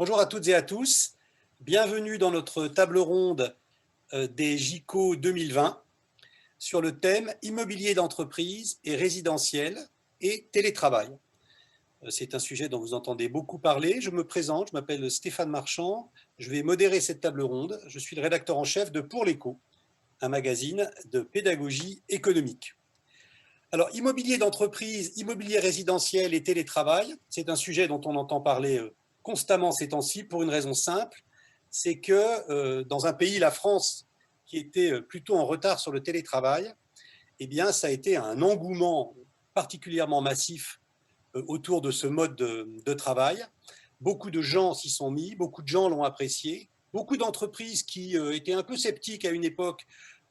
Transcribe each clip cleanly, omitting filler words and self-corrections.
Bonjour à toutes et à tous. Bienvenue dans notre table ronde des JICO 2020 sur le thème immobilier d'entreprise et résidentiel et télétravail. C'est un sujet dont vous entendez beaucoup parler. Je me présente, je m'appelle Stéphane Marchand. Je vais modérer cette table ronde. Je suis le rédacteur en chef de Pour l'Écho, un magazine de pédagogie économique. Alors, immobilier d'entreprise, immobilier résidentiel et télétravail, c'est un sujet dont on entend parler constamment ces temps-ci pour une raison simple, c'est que dans un pays, la France, qui était plutôt en retard sur le télétravail, eh bien, ça a été un engouement particulièrement massif autour de ce mode de travail. Beaucoup de gens s'y sont mis, beaucoup de gens l'ont apprécié. Beaucoup d'entreprises qui étaient un peu sceptiques à une époque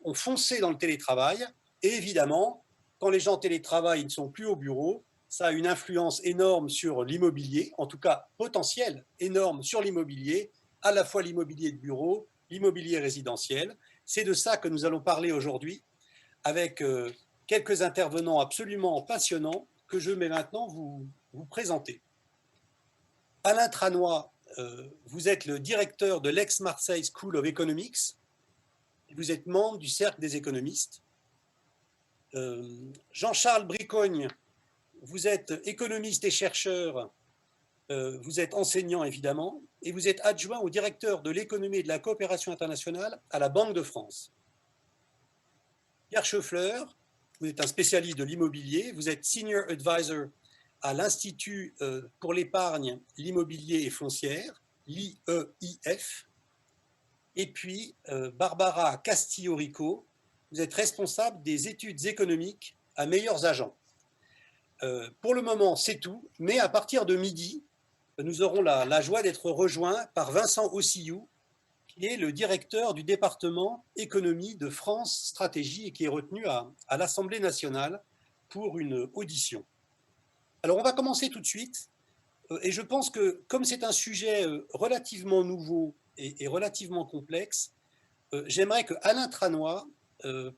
ont foncé dans le télétravail. Et évidemment, quand les gens télétravaillent, ils ne sont plus au bureau. Ça a une influence énorme sur l'immobilier, en tout cas potentielle énorme sur l'immobilier, à la fois l'immobilier de bureau, l'immobilier résidentiel. C'est de ça que nous allons parler aujourd'hui avec quelques intervenants absolument passionnants que je vais maintenant vous présenter. Alain Tranois, vous êtes le directeur de l'Aix-Marseille School of Economics. Vous êtes membre du Cercle des économistes. Jean-Charles Bricogne, vous êtes économiste et chercheur. Vous êtes enseignant, évidemment, et vous êtes adjoint au directeur de l'économie et de la coopération internationale à la Banque de France. Pierre Scheffler, vous êtes un spécialiste de l'immobilier. Vous êtes senior advisor à l'Institut pour l'épargne, l'immobilier et foncière, l'IEIF. Et puis, Barbara Castillo-Rico, vous êtes responsable des études économiques à Meilleurs Agents. Pour le moment, c'est tout, mais à partir de midi, nous aurons la joie d'être rejoints par Vincent Ossillou, qui est le directeur du département économie de France Stratégie et qui est retenu à l'Assemblée nationale pour une audition. Alors, on va commencer tout de suite. Et je pense que comme c'est un sujet relativement nouveau et relativement complexe, j'aimerais que Alain Tranois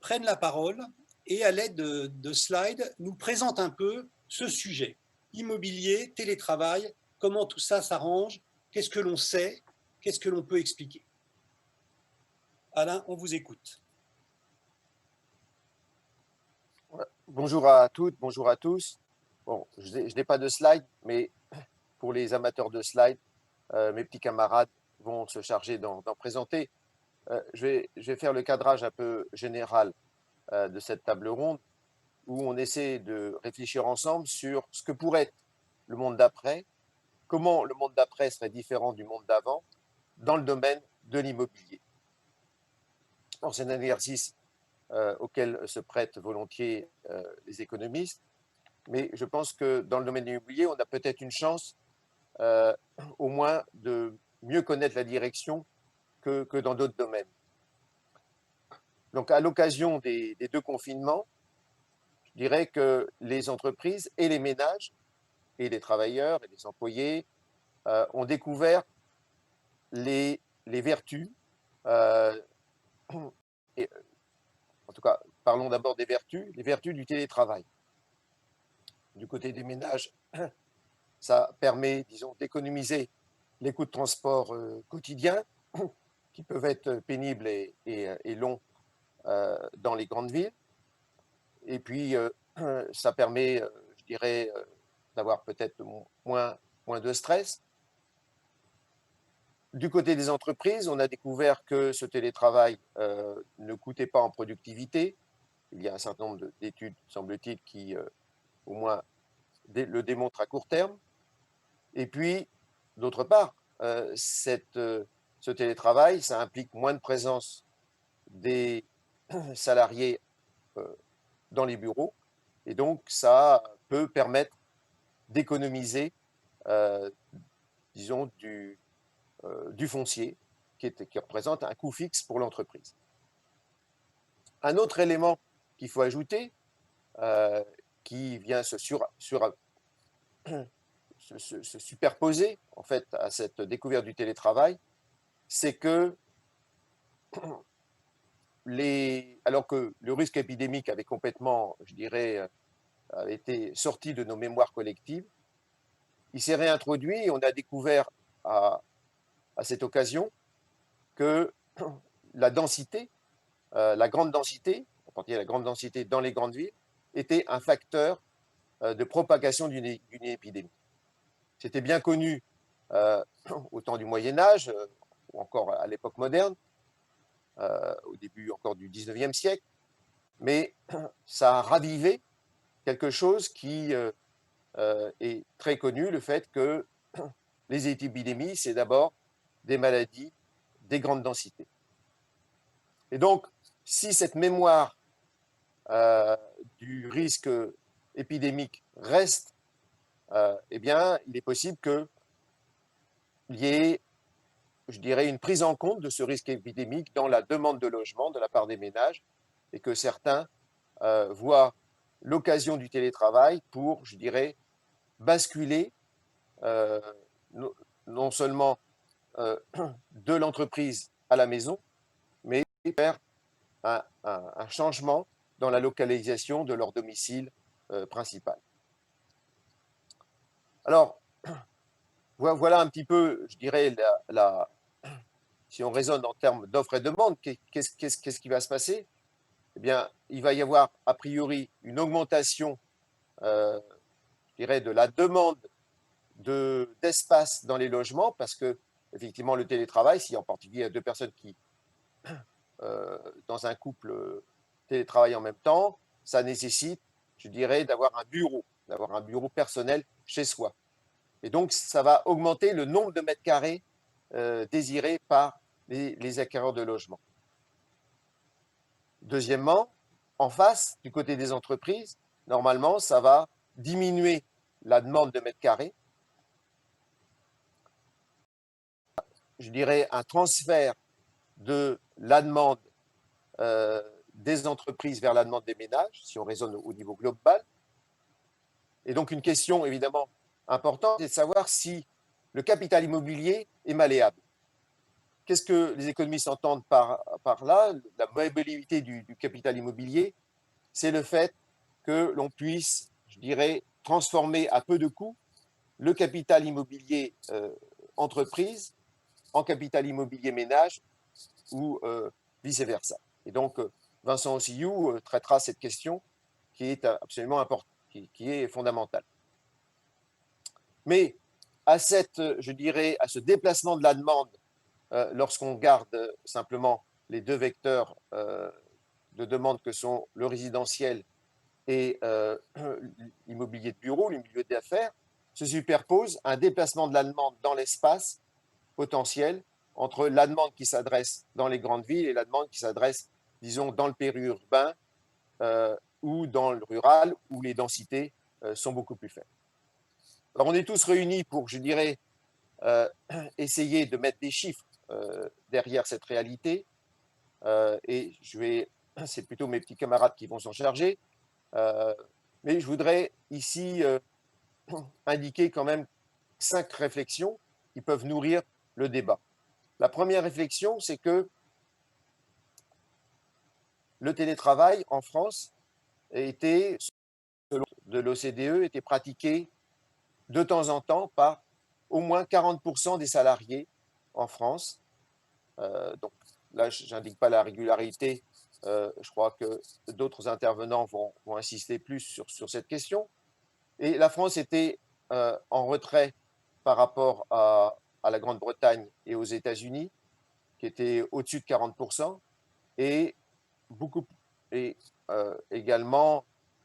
prenne la parole et à l'aide de slides nous présente un peu ce sujet. Immobilier, télétravail, comment tout ça s'arrange, qu'est-ce que l'on sait, qu'est-ce que l'on peut expliquer. Alain, on vous écoute. Bonjour à toutes, bonjour à tous. Bon, je n'ai pas de slide, mais pour les amateurs de slides, mes petits camarades vont se charger d'en présenter. Je vais faire le cadrage un peu général de cette table ronde où on essaie de réfléchir ensemble sur ce que pourrait être le monde d'après, comment le monde d'après serait différent du monde d'avant dans le domaine de l'immobilier. C'est un exercice auquel se prêtent volontiers les économistes, mais je pense que dans le domaine de l'immobilier, on a peut-être une chance au moins de mieux connaître la direction que dans d'autres domaines. Donc, à l'occasion des deux confinements, je dirais que les entreprises et les ménages et les travailleurs et les employés ont découvert les vertus, euh, et, en tout cas, parlons d'abord des vertus, les vertus du télétravail. Du côté des ménages, ça permet, disons, d'économiser les coûts de transport quotidiens qui peuvent être pénibles et longs dans les grandes villes. Et puis, ça permet, je dirais, d'avoir peut-être moins de stress. Du côté des entreprises, on a découvert que ce télétravail ne coûtait pas en productivité. Il y a un certain nombre d'études, semble-t-il, qui au moins le démontrent à court terme. Et puis, d'autre part, ce télétravail, ça implique moins de présence des salariés dans les bureaux. Et donc, ça peut permettre d'économiser, disons, du foncier qui représente un coût fixe pour l'entreprise. Un autre élément qu'il faut ajouter, qui vient se superposer en fait à cette découverte du télétravail, c'est que alors que le risque épidémique avait complètement, je dirais, avait été sorti de nos mémoires collectives, il s'est réintroduit et on a découvert à à cette occasion que la densité, la grande densité, en particulier la grande densité dans les grandes villes, était un facteur de propagation d'une épidémie. C'était bien connu au temps du Moyen Âge, ou encore à l'époque moderne, au début encore du 19e siècle, mais ça a ravivé quelque chose qui est très connu, le fait que les épidémies, c'est d'abord des maladies des grandes densités. Et donc, si cette mémoire du risque épidémique reste, eh bien, il est possible qu'il y ait, je dirais, une prise en compte de ce risque épidémique dans la demande de logement de la part des ménages et que certains voient l'occasion du télétravail pour, je dirais, basculer euh, non seulement de l'entreprise à la maison, mais faire un changement dans la localisation de leur domicile principal. Alors, voilà un petit peu, je dirais, si on raisonne en termes d'offres et demandes, qu'est-ce qui va se passer? Eh bien, il va y avoir a priori une augmentation, je dirais, de la demande d'espace dans les logements, parce que, effectivement, le télétravail, si en particulier il y a deux personnes qui, dans un couple, télétravaillent en même temps, ça nécessite, je dirais, d'avoir un bureau personnel chez soi. Et donc, ça va augmenter le nombre de mètres carrés désirés par les acquéreurs de logements. Deuxièmement, en face, du côté des entreprises, normalement, ça va diminuer la demande de mètres carrés. Je dirais un transfert de la demande des entreprises vers la demande des ménages, si on raisonne au niveau global. Et donc, une question évidemment importante est de savoir si le capital immobilier est malléable. Qu'est-ce que les économistes entendent par là? La mobilité du capital immobilier, c'est le fait que l'on puisse, je dirais, transformer à peu de coûts le capital immobilier entreprise en capital immobilier ménage ou vice-versa. Et donc, Vincent Ossillou traitera cette question qui est absolument importante, qui est fondamentale. Mais à je dirais, à ce déplacement de la demande, lorsqu'on garde simplement les deux vecteurs de demande que sont le résidentiel et l'immobilier de bureau, l'immobilier d'affaires, se superpose un déplacement de la demande dans l'espace potentiel entre la demande qui s'adresse dans les grandes villes et la demande qui s'adresse, disons, dans le périurbain ou dans le rural, où les densités sont beaucoup plus faibles. Alors, on est tous réunis pour, je dirais, essayer de mettre des chiffres derrière cette réalité. Et c'est plutôt mes petits camarades qui vont s'en charger. Mais je voudrais ici indiquer quand même 5 réflexions qui peuvent nourrir le débat. La première réflexion, c'est que le télétravail en France était, selon de l'OCDE, était pratiqué de temps en temps par au moins 40% des salariés en France. Donc là, je n'indique pas la régularité. Je crois que d'autres intervenants vont insister plus sur cette question. Et la France était en retrait par rapport à la Grande-Bretagne et aux États-Unis, qui étaient au-dessus de 40%, et également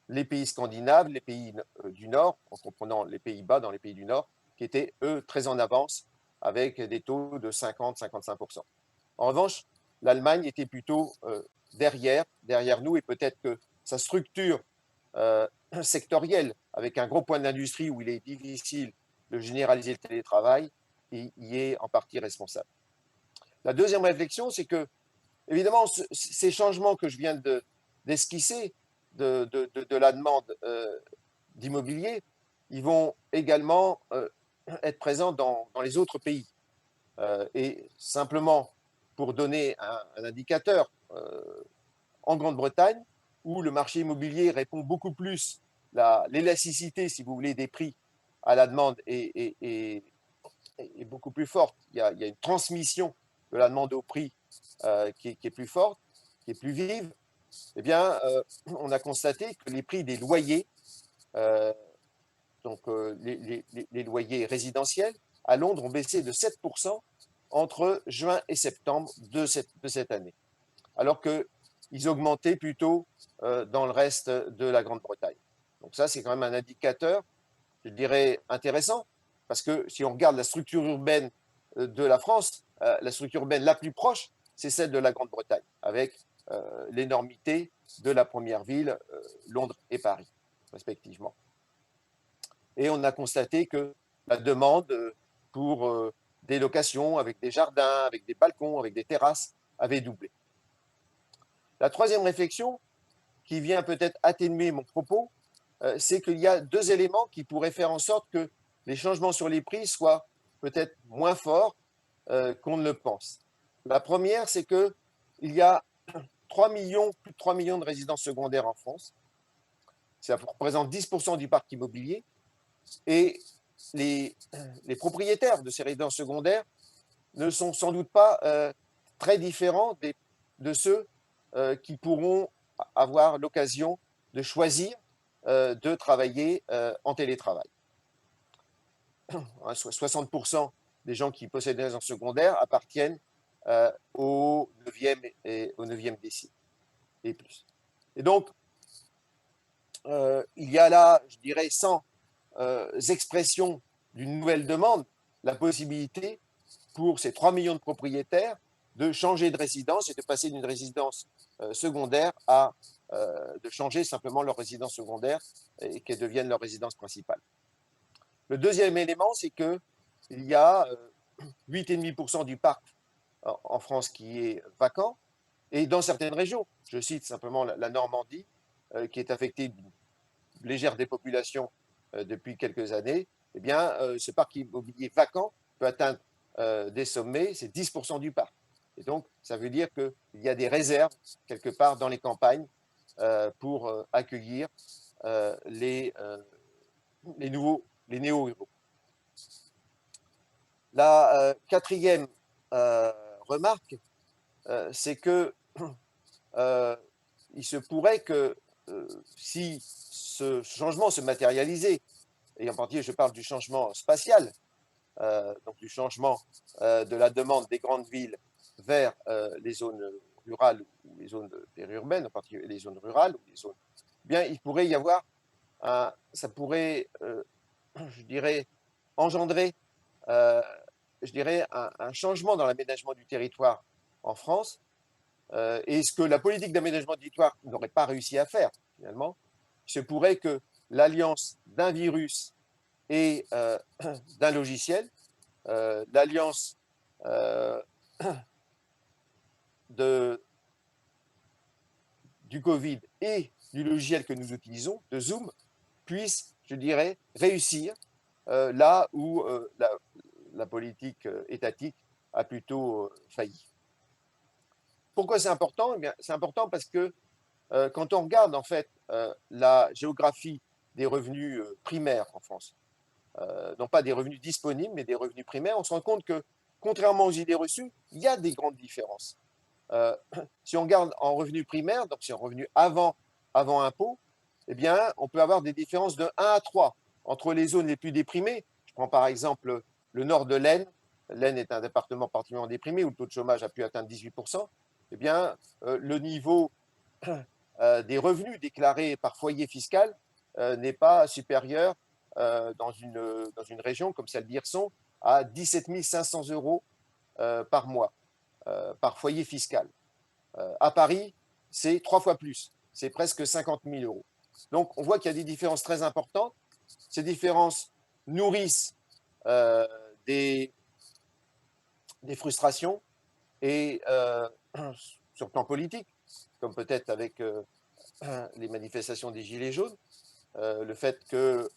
les pays scandinaves, les pays du Nord, en comprenant les Pays-Bas dans les pays du Nord, qui étaient, eux, très en avance, avec des taux de 50-55%. En revanche, l'Allemagne était plutôt derrière nous, et peut-être que sa structure sectorielle, avec un gros point d'industrie où il est difficile de généraliser le télétravail, y est en partie responsable. La deuxième réflexion, c'est que, évidemment, ces changements que je viens d'esquisser de la demande d'immobilier, ils vont également être présents dans les autres pays. Et simplement, pour donner un indicateur, en Grande-Bretagne, où le marché immobilier répond beaucoup plus, l'élasticité, si vous voulez, des prix à la demande est est beaucoup plus forte. Il y a une transmission de la demande au prix qui est plus forte, qui est plus vive. Eh bien, on a constaté que les prix des loyers, euh, donc les loyers résidentiels, à Londres ont baissé de 7% entre juin et septembre de cette année, alors qu'ils augmentaient plutôt dans le reste de la Grande-Bretagne. Donc ça, c'est quand même un indicateur, je dirais, intéressant, parce que si on regarde la structure urbaine de la France, la structure urbaine la plus proche, c'est celle de la Grande-Bretagne, avec l'énormité de la première ville, Londres et Paris, respectivement. Et on a constaté que la demande pour des locations avec des jardins, avec des balcons, avec des terrasses avait doublé. La troisième réflexion, qui vient peut-être atténuer mon propos, c'est qu'il y a deux éléments qui pourraient faire en sorte que les changements sur les prix soient peut-être moins forts qu'on ne le pense. La première, c'est qu'il y a 3 millions, plus de 3 millions de résidences secondaires en France. Ça représente 10% du parc immobilier. Et les propriétaires de ces résidences secondaires ne sont sans doute pas très différents de ceux qui pourront avoir l'occasion de choisir de travailler en télétravail. 60% des gens qui possèdent des résidences secondaires appartiennent au 9e décile et plus. Et donc, il y a là, je dirais, sans expressions d'une nouvelle demande, la possibilité pour ces 3 millions de propriétaires de changer de résidence et de passer d'une résidence secondaire à de changer simplement leur résidence secondaire et qu'elle devienne leur résidence principale. Le deuxième élément, c'est qu'il y a 8,5% du parc en France qui est vacant et dans certaines régions, je cite simplement la Normandie, qui est affectée d'une légère dépopulation depuis quelques années, eh bien, ce parc immobilier vacant peut atteindre des sommets, c'est 10% du parc. Et donc, ça veut dire qu'il y a des réserves quelque part dans les campagnes pour accueillir les néo-ruraux. La quatrième remarque, c'est que il se pourrait que si ce changement se matérialisait, et en particulier je parle du changement spatial, donc du changement de la demande des grandes villes vers les zones rurales ou les zones périurbaines, en particulier les zones rurales, ou les zones, bien il pourrait y avoir ça pourrait, je dirais, engendrer, je dirais, un changement dans l'aménagement du territoire en France, et ce que la politique d'aménagement du territoire n'aurait pas réussi à faire, finalement. Il se pourrait que l'alliance d'un virus et d'un logiciel, l'alliance du Covid et du logiciel que nous utilisons, de Zoom, puisse, je dirais, réussir là où la politique étatique a plutôt failli. Pourquoi c'est important? Eh bien, c'est important parce que quand on regarde en fait la géographie des revenus primaires en France, non pas des revenus disponibles, mais des revenus primaires, on se rend compte que, contrairement aux idées reçues, il y a des grandes différences. Euh, si on regarde en revenus primaires, donc si on revenu avant impôt, eh bien, on peut avoir des différences de 1 à 3 entre les zones les plus déprimées. Je prends par exemple le nord de l'Aisne. L'Aisne est un département particulièrement déprimé où le taux de chômage a pu atteindre 18%. Eh bien, le niveau des revenus déclarés par foyer fiscal n'est pas supérieur dans une région comme celle d'Hirson à 17 500 euros par mois, par foyer fiscal. À Paris, c'est 3 fois plus, c'est presque 50 000 euros. Donc on voit qu'il y a des différences très importantes. Ces différences nourrissent euh, des, des frustrations et sur le plan politique, comme peut-être avec les manifestations des Gilets jaunes, le fait qu'il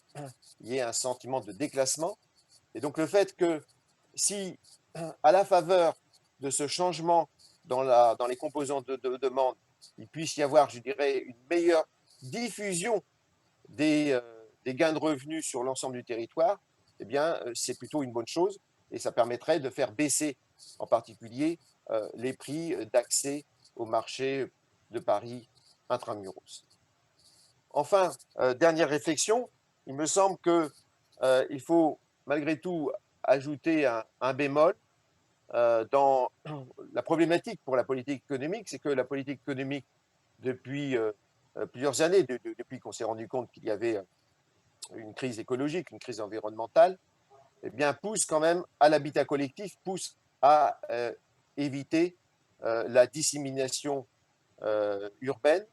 y ait un sentiment de déclassement. Et donc le fait que si, à la faveur de ce changement dans les composants de demande, il puisse y avoir, je dirais, une meilleure diffusion des gains de revenus sur l'ensemble du territoire, eh bien, c'est plutôt une bonne chose. et ça permettrait de faire baisser en particulier les prix d'accès au marché de Paris intramuros. Enfin, dernière réflexion, il me semble qu'il faut malgré tout ajouter un bémol dans la problématique pour la politique économique, c'est que la politique économique, depuis plusieurs années, depuis qu'on s'est rendu compte qu'il y avait une crise écologique, une crise environnementale, eh bien, pousse quand même à l'habitat collectif, pousse à éviter la dissémination urbaine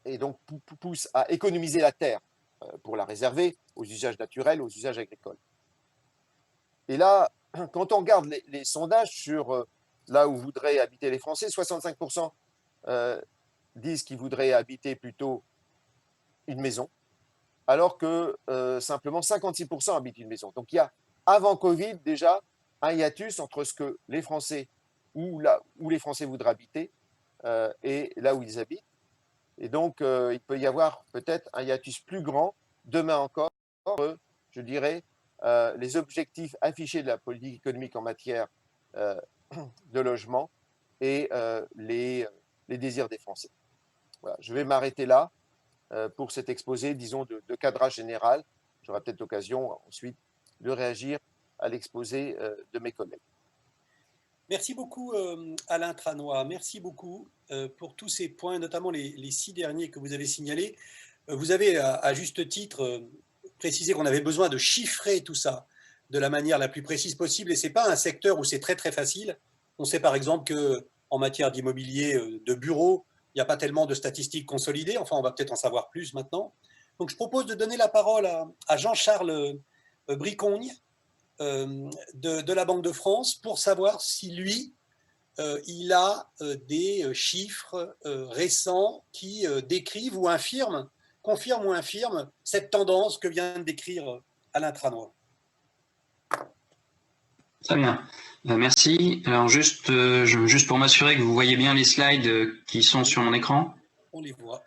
et donc pousse à économiser la terre pour la réserver aux usages naturels, aux usages agricoles. Et là, quand on regarde les sondages sur là où voudraient habiter les Français, 65% disent qu'ils voudraient habiter plutôt une maison, alors que simplement 56% habitent une maison. Donc il y a, avant Covid, déjà un hiatus entre ce que les Français, où les Français voudraient habiter et là où ils habitent. Et donc, il peut y avoir peut-être un hiatus plus grand demain encore, je dirais, les objectifs affichés de la politique économique en matière de logement et les désirs des Français. Voilà, je vais m'arrêter là pour cet exposé, disons, de cadrage général. J'aurai peut-être l'occasion ensuite de réagir à l'exposé de mes collègues. Merci beaucoup Alain Tranois, merci beaucoup pour tous ces points, notamment les 6 derniers que vous avez signalés. Vous avez à juste titre précisé qu'on avait besoin de chiffrer tout ça de la manière la plus précise possible, et ce n'est pas un secteur où c'est très très facile. On sait par exemple qu'en matière d'immobilier de bureau, il n'y a pas tellement de statistiques consolidées, enfin on va peut-être en savoir plus maintenant. Donc je propose de donner la parole à Jean-Charles Bricogne, de la Banque de France, pour savoir si lui, il a des chiffres récents qui décrivent ou confirment ou infirment cette tendance que vient de décrire Alain Tranois. Très bien, merci. Alors juste pour m'assurer que vous voyez bien les slides qui sont sur mon écran. On les voit.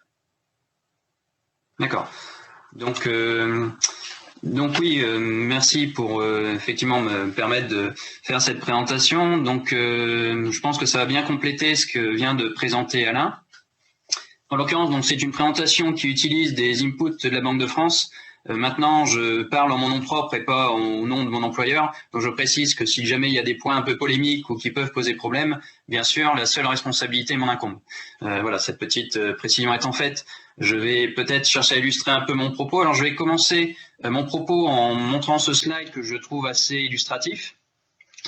D'accord. Donc oui, merci pour effectivement me permettre de faire cette présentation. Donc je pense que ça va bien compléter ce que vient de présenter Alain. En l'occurrence, donc c'est une présentation qui utilise des inputs de la Banque de France. Maintenant, je parle en mon nom propre et pas au nom de mon employeur. Donc je précise que si jamais il y a des points un peu polémiques ou qui peuvent poser problème, bien sûr, la seule responsabilité m'en incombe. Voilà, cette petite précision étant faite, je vais peut-être chercher à illustrer un peu mon propos. Alors je vais commencer mon propos en montrant ce slide que je trouve assez illustratif,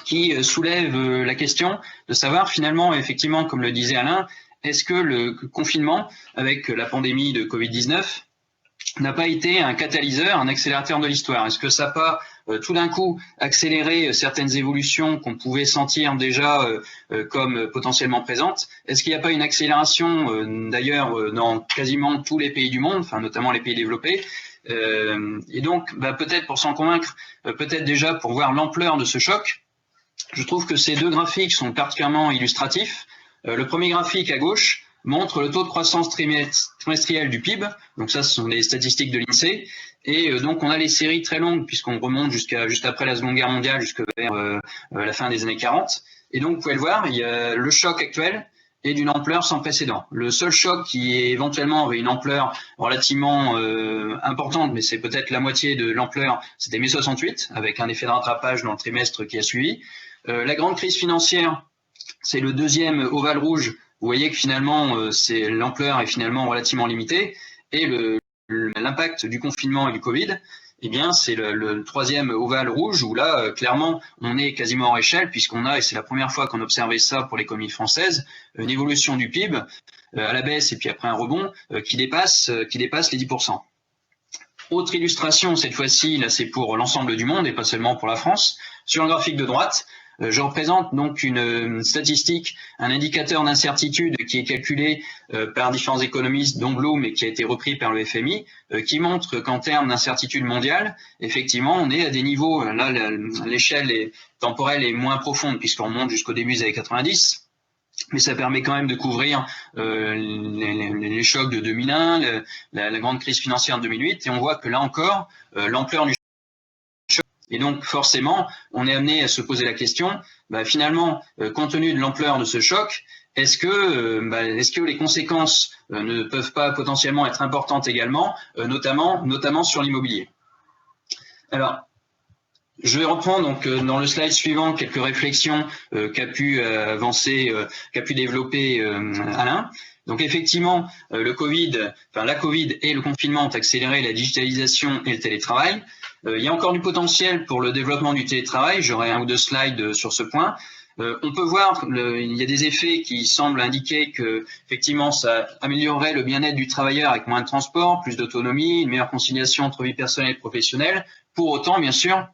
qui soulève la question de savoir finalement, effectivement, comme le disait Alain, est-ce que le confinement avec la pandémie de Covid-19 n'a pas été un catalyseur, un accélérateur de l'histoire? Est-ce que ça n'a pas tout d'un coup accéléré certaines évolutions qu'on pouvait sentir déjà comme potentiellement présentes? Est-ce qu'il n'y a pas une accélération d'ailleurs dans quasiment tous les pays du monde, enfin notamment les pays développés? Et donc peut-être pour s'en convaincre, peut-être déjà pour voir l'ampleur de ce choc, je trouve que ces deux graphiques sont particulièrement illustratifs. Le premier graphique à gauche montre le taux de croissance trimestrielle du PIB. Donc ça, ce sont les statistiques de l'INSEE. Et donc, on a les séries très longues, puisqu'on remonte juste après la Seconde Guerre mondiale, jusque vers la fin des années 40. Et donc, vous pouvez le voir, il y a le choc actuel est d'une ampleur sans précédent. Le seul choc qui est éventuellement avait une ampleur relativement importante, mais c'est peut-être la moitié de l'ampleur, c'était mai 68, avec un effet de rattrapage dans le trimestre qui a suivi. La grande crise financière, c'est le deuxième ovale rouge. Vous voyez que finalement, l'ampleur est finalement relativement limitée. Et l'impact du confinement et du Covid, eh bien, c'est le troisième ovale rouge où là, clairement, on est quasiment en échelle puisqu'on a, et c'est la première fois qu'on observait ça pour l'économie française, une évolution du PIB à la baisse et puis après un rebond qui dépasse les 10%. Autre illustration, cette fois-ci, là c'est pour l'ensemble du monde et pas seulement pour la France. Sur le graphique de droite, je représente donc une statistique, un indicateur d'incertitude qui est calculé par différents économistes, dont Bloom, et qui a été repris par le FMI, qui montre qu'en termes d'incertitude mondiale, effectivement, on est à des niveaux, là l'échelle temporelle est moins profonde puisqu'on monte jusqu'au début des années 90, mais ça permet quand même de couvrir les chocs de 2001, la grande crise financière de 2008, et on voit que là encore, l'ampleur du Et donc, forcément, on est amené à se poser la question, finalement, compte tenu de l'ampleur de ce choc, est-ce que les conséquences ne peuvent pas potentiellement être importantes également, notamment sur l'immobilier? Alors, je vais reprendre donc dans le slide suivant quelques réflexions qu'a pu développer Alain. Donc effectivement, la Covid et le confinement ont accéléré la digitalisation et le télétravail. Il y a encore du potentiel pour le développement du télétravail. J'aurai 1 ou 2 slides sur ce point. On peut voir, il y a des effets qui semblent indiquer que effectivement ça améliorerait le bien-être du travailleur avec moins de transport, plus d'autonomie, une meilleure conciliation entre vie personnelle et professionnelle. Pour autant, bien sûr,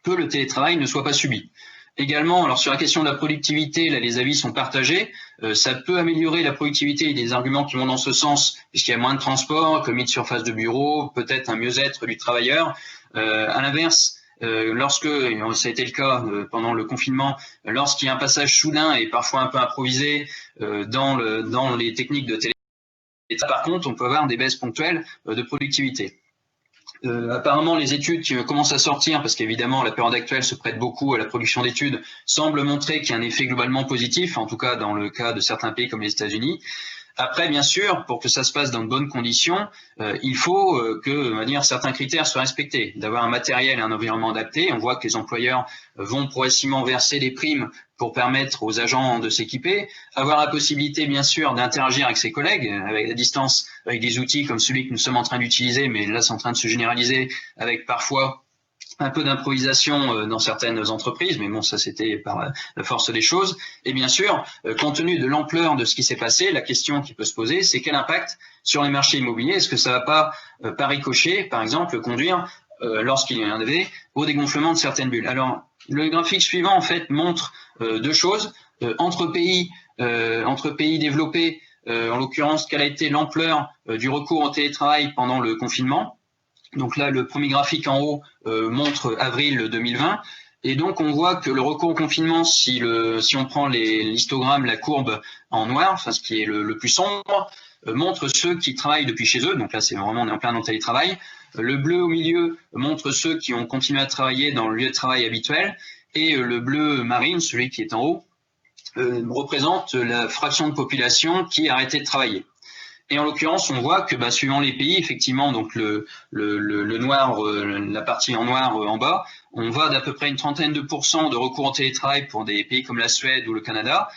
que le télétravail ne soit pas subi. Également, alors sur la question de la productivité, là les avis sont partagés. Ça peut améliorer la productivité, il y a des arguments qui vont dans ce sens, puisqu'il y a moins de transport, économie de surface de bureau, peut-être un mieux-être du travailleur. À l'inverse, lorsque, ça a été le cas pendant le confinement, lorsqu'il y a un passage soudain et parfois un peu improvisé dans les techniques de télétravail, par contre, on peut avoir des baisses ponctuelles de productivité. Apparemment, les études qui commencent à sortir, parce qu'évidemment la période actuelle se prête beaucoup à la production d'études, semblent montrer qu'il y a un effet globalement positif, en tout cas dans le cas de certains pays comme les États-Unis. Après, bien sûr, pour que ça se passe dans de bonnes conditions, il faut que, on va dire, certains critères soient respectés, d'avoir un matériel et un environnement adapté. On voit que les employeurs vont progressivement verser des primes pour permettre aux agents de s'équiper, avoir la possibilité, bien sûr, d'interagir avec ses collègues, avec la distance, avec des outils comme celui que nous sommes en train d'utiliser, mais là, c'est en train de se généraliser, avec parfois un peu d'improvisation dans certaines entreprises, mais bon, ça c'était par la force des choses. Et bien sûr, compte tenu de l'ampleur de ce qui s'est passé, la question qui peut se poser, c'est quel impact sur les marchés immobiliers? Est-ce que ça va pas, par ricochet, par exemple, conduire, lorsqu'il y en avait, au dégonflement de certaines bulles? Alors, le graphique suivant, en fait, montre 2 choses. Entre pays développés, en l'occurrence, quelle a été l'ampleur du recours au télétravail pendant le confinement. Donc là, le premier graphique en haut montre avril 2020. Et donc, on voit que le recours au confinement, si on prend l'histogramme, la courbe en noir, enfin ce qui est le plus sombre, montre ceux qui travaillent depuis chez eux. Donc là, c'est vraiment, on est en plein dans le télétravail. Le bleu au milieu montre ceux qui ont continué à travailler dans le lieu de travail habituel. Et le bleu marine, celui qui est en haut, représente la fraction de population qui a arrêté de travailler. Et en l'occurrence, on voit que suivant les pays, effectivement, donc le noir, la partie en noir en bas, on va d'à peu près une trentaine de % de recours au télétravail pour des pays comme la Suède ou le Canada,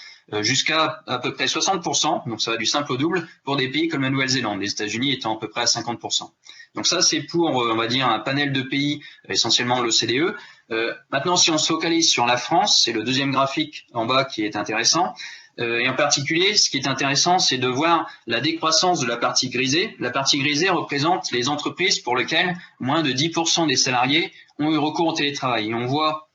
jusqu'à à peu près 60%, donc ça va du simple au double, pour des pays comme la Nouvelle-Zélande, les États-Unis étant à peu près à 50%. Donc ça, c'est pour, on va dire, un panel de pays, essentiellement l'OCDE. Maintenant, si on se focalise sur la France, c'est le deuxième graphique en bas qui est intéressant. Et en particulier, ce qui est intéressant, c'est de voir la décroissance de la partie grisée. La partie grisée représente les entreprises pour lesquelles moins de 10% des salariés ont eu recours au télétravail. Et on voit,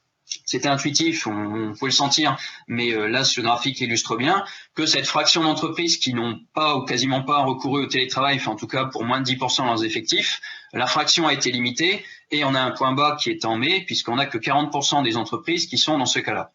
c'était intuitif, on pouvait le sentir, mais là, ce graphique illustre bien que cette fraction d'entreprises qui n'ont pas ou quasiment pas recouru au télétravail, enfin en tout cas pour moins de 10% de leurs effectifs, la fraction a été limitée et on a un point bas qui est en mai, puisqu'on n'a que 40% des entreprises qui sont dans ce cas-là.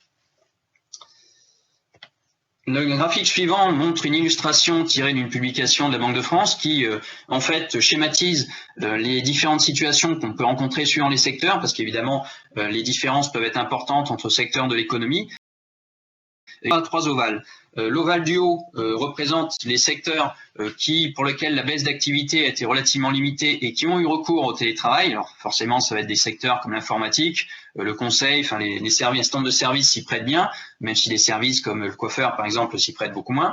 Le graphique suivant montre une illustration tirée d'une publication de la Banque de France qui, en fait, schématise les différentes situations qu'on peut rencontrer suivant les secteurs, parce qu'évidemment, les différences peuvent être importantes entre secteurs de l'économie. Il y a 3 ovales. L'ovale du haut représente les secteurs pour lesquels la baisse d'activité a été relativement limitée et qui ont eu recours au télétravail. Alors forcément, ça va être des secteurs comme l'informatique, le conseil, enfin les services, stands de services s'y prêtent bien, même si les services comme le coiffeur, par exemple, s'y prêtent beaucoup moins.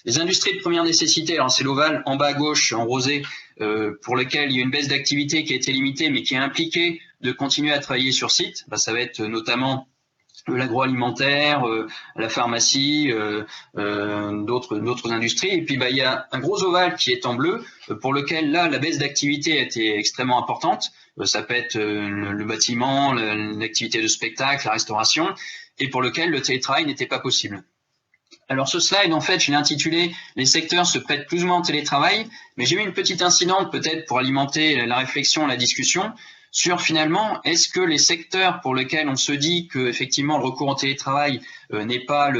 Les industries de première nécessité, alors c'est l'ovale en bas à gauche, en rosé, pour lequel il y a une baisse d'activité qui a été limitée, mais qui a impliqué de continuer à travailler sur site. Ça va être notamment l'agroalimentaire, la pharmacie, d'autres industries. Et puis il y a un gros ovale qui est en bleu, pour lequel là la baisse d'activité a été extrêmement importante. Ça peut être le bâtiment, l'activité de spectacle, la restauration, et pour lequel le télétravail n'était pas possible. Alors ce slide, en fait, je l'ai intitulé « Les secteurs se prêtent plus ou moins au télétravail », mais j'ai mis une petite incidente peut-être pour alimenter la réflexion, la discussion, sur finalement, est-ce que les secteurs pour lesquels on se dit que effectivement le recours au télétravail n'est pas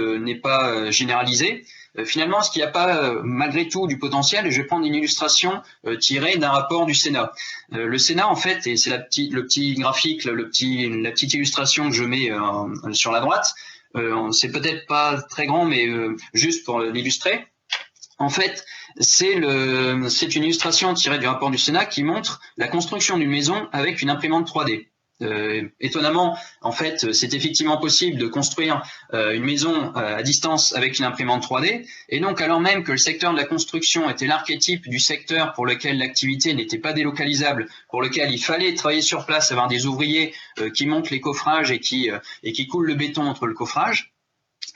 généralisé, Finalement, est-ce qu'il n'y a pas malgré tout du potentiel? Et je vais prendre une illustration tirée d'un rapport du Sénat. Le Sénat, en fait, et c'est le petit graphique, la petite illustration que je mets sur la droite, c'est peut-être pas très grand, mais juste pour l'illustrer. En fait, c'est une illustration tirée du rapport du Sénat qui montre la construction d'une maison avec une imprimante 3D. Étonnamment, en fait, c'est effectivement possible de construire une maison à distance avec une imprimante 3D, et donc alors même que le secteur de la construction était l'archétype du secteur pour lequel l'activité n'était pas délocalisable, pour lequel il fallait travailler sur place, avoir des ouvriers qui montent les coffrages et qui coulent le béton entre le coffrage.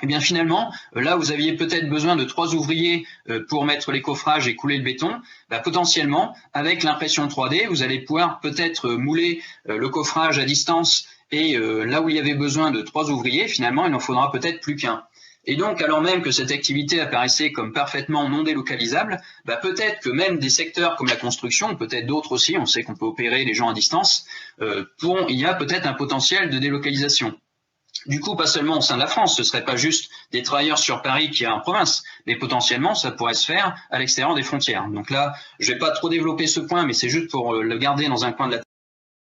Eh bien finalement, là vous aviez peut-être besoin de 3 ouvriers pour mettre les coffrages et couler le béton. Bah, potentiellement, avec l'impression 3D, vous allez pouvoir peut-être mouler le coffrage à distance et là où il y avait besoin de 3 ouvriers, finalement il n'en faudra peut-être plus qu'un. Et donc, alors même que cette activité apparaissait comme parfaitement non délocalisable, bah, peut-être que même des secteurs comme la construction, peut-être d'autres aussi, on sait qu'on peut opérer les gens à distance, il y a peut-être un potentiel de délocalisation. Du coup, pas seulement au sein de la France, ce ne serait pas juste des travailleurs sur Paris qui est en province, mais potentiellement, ça pourrait se faire à l'extérieur des frontières. Donc là, je ne vais pas trop développer ce point, mais c'est juste pour le garder dans un coin de la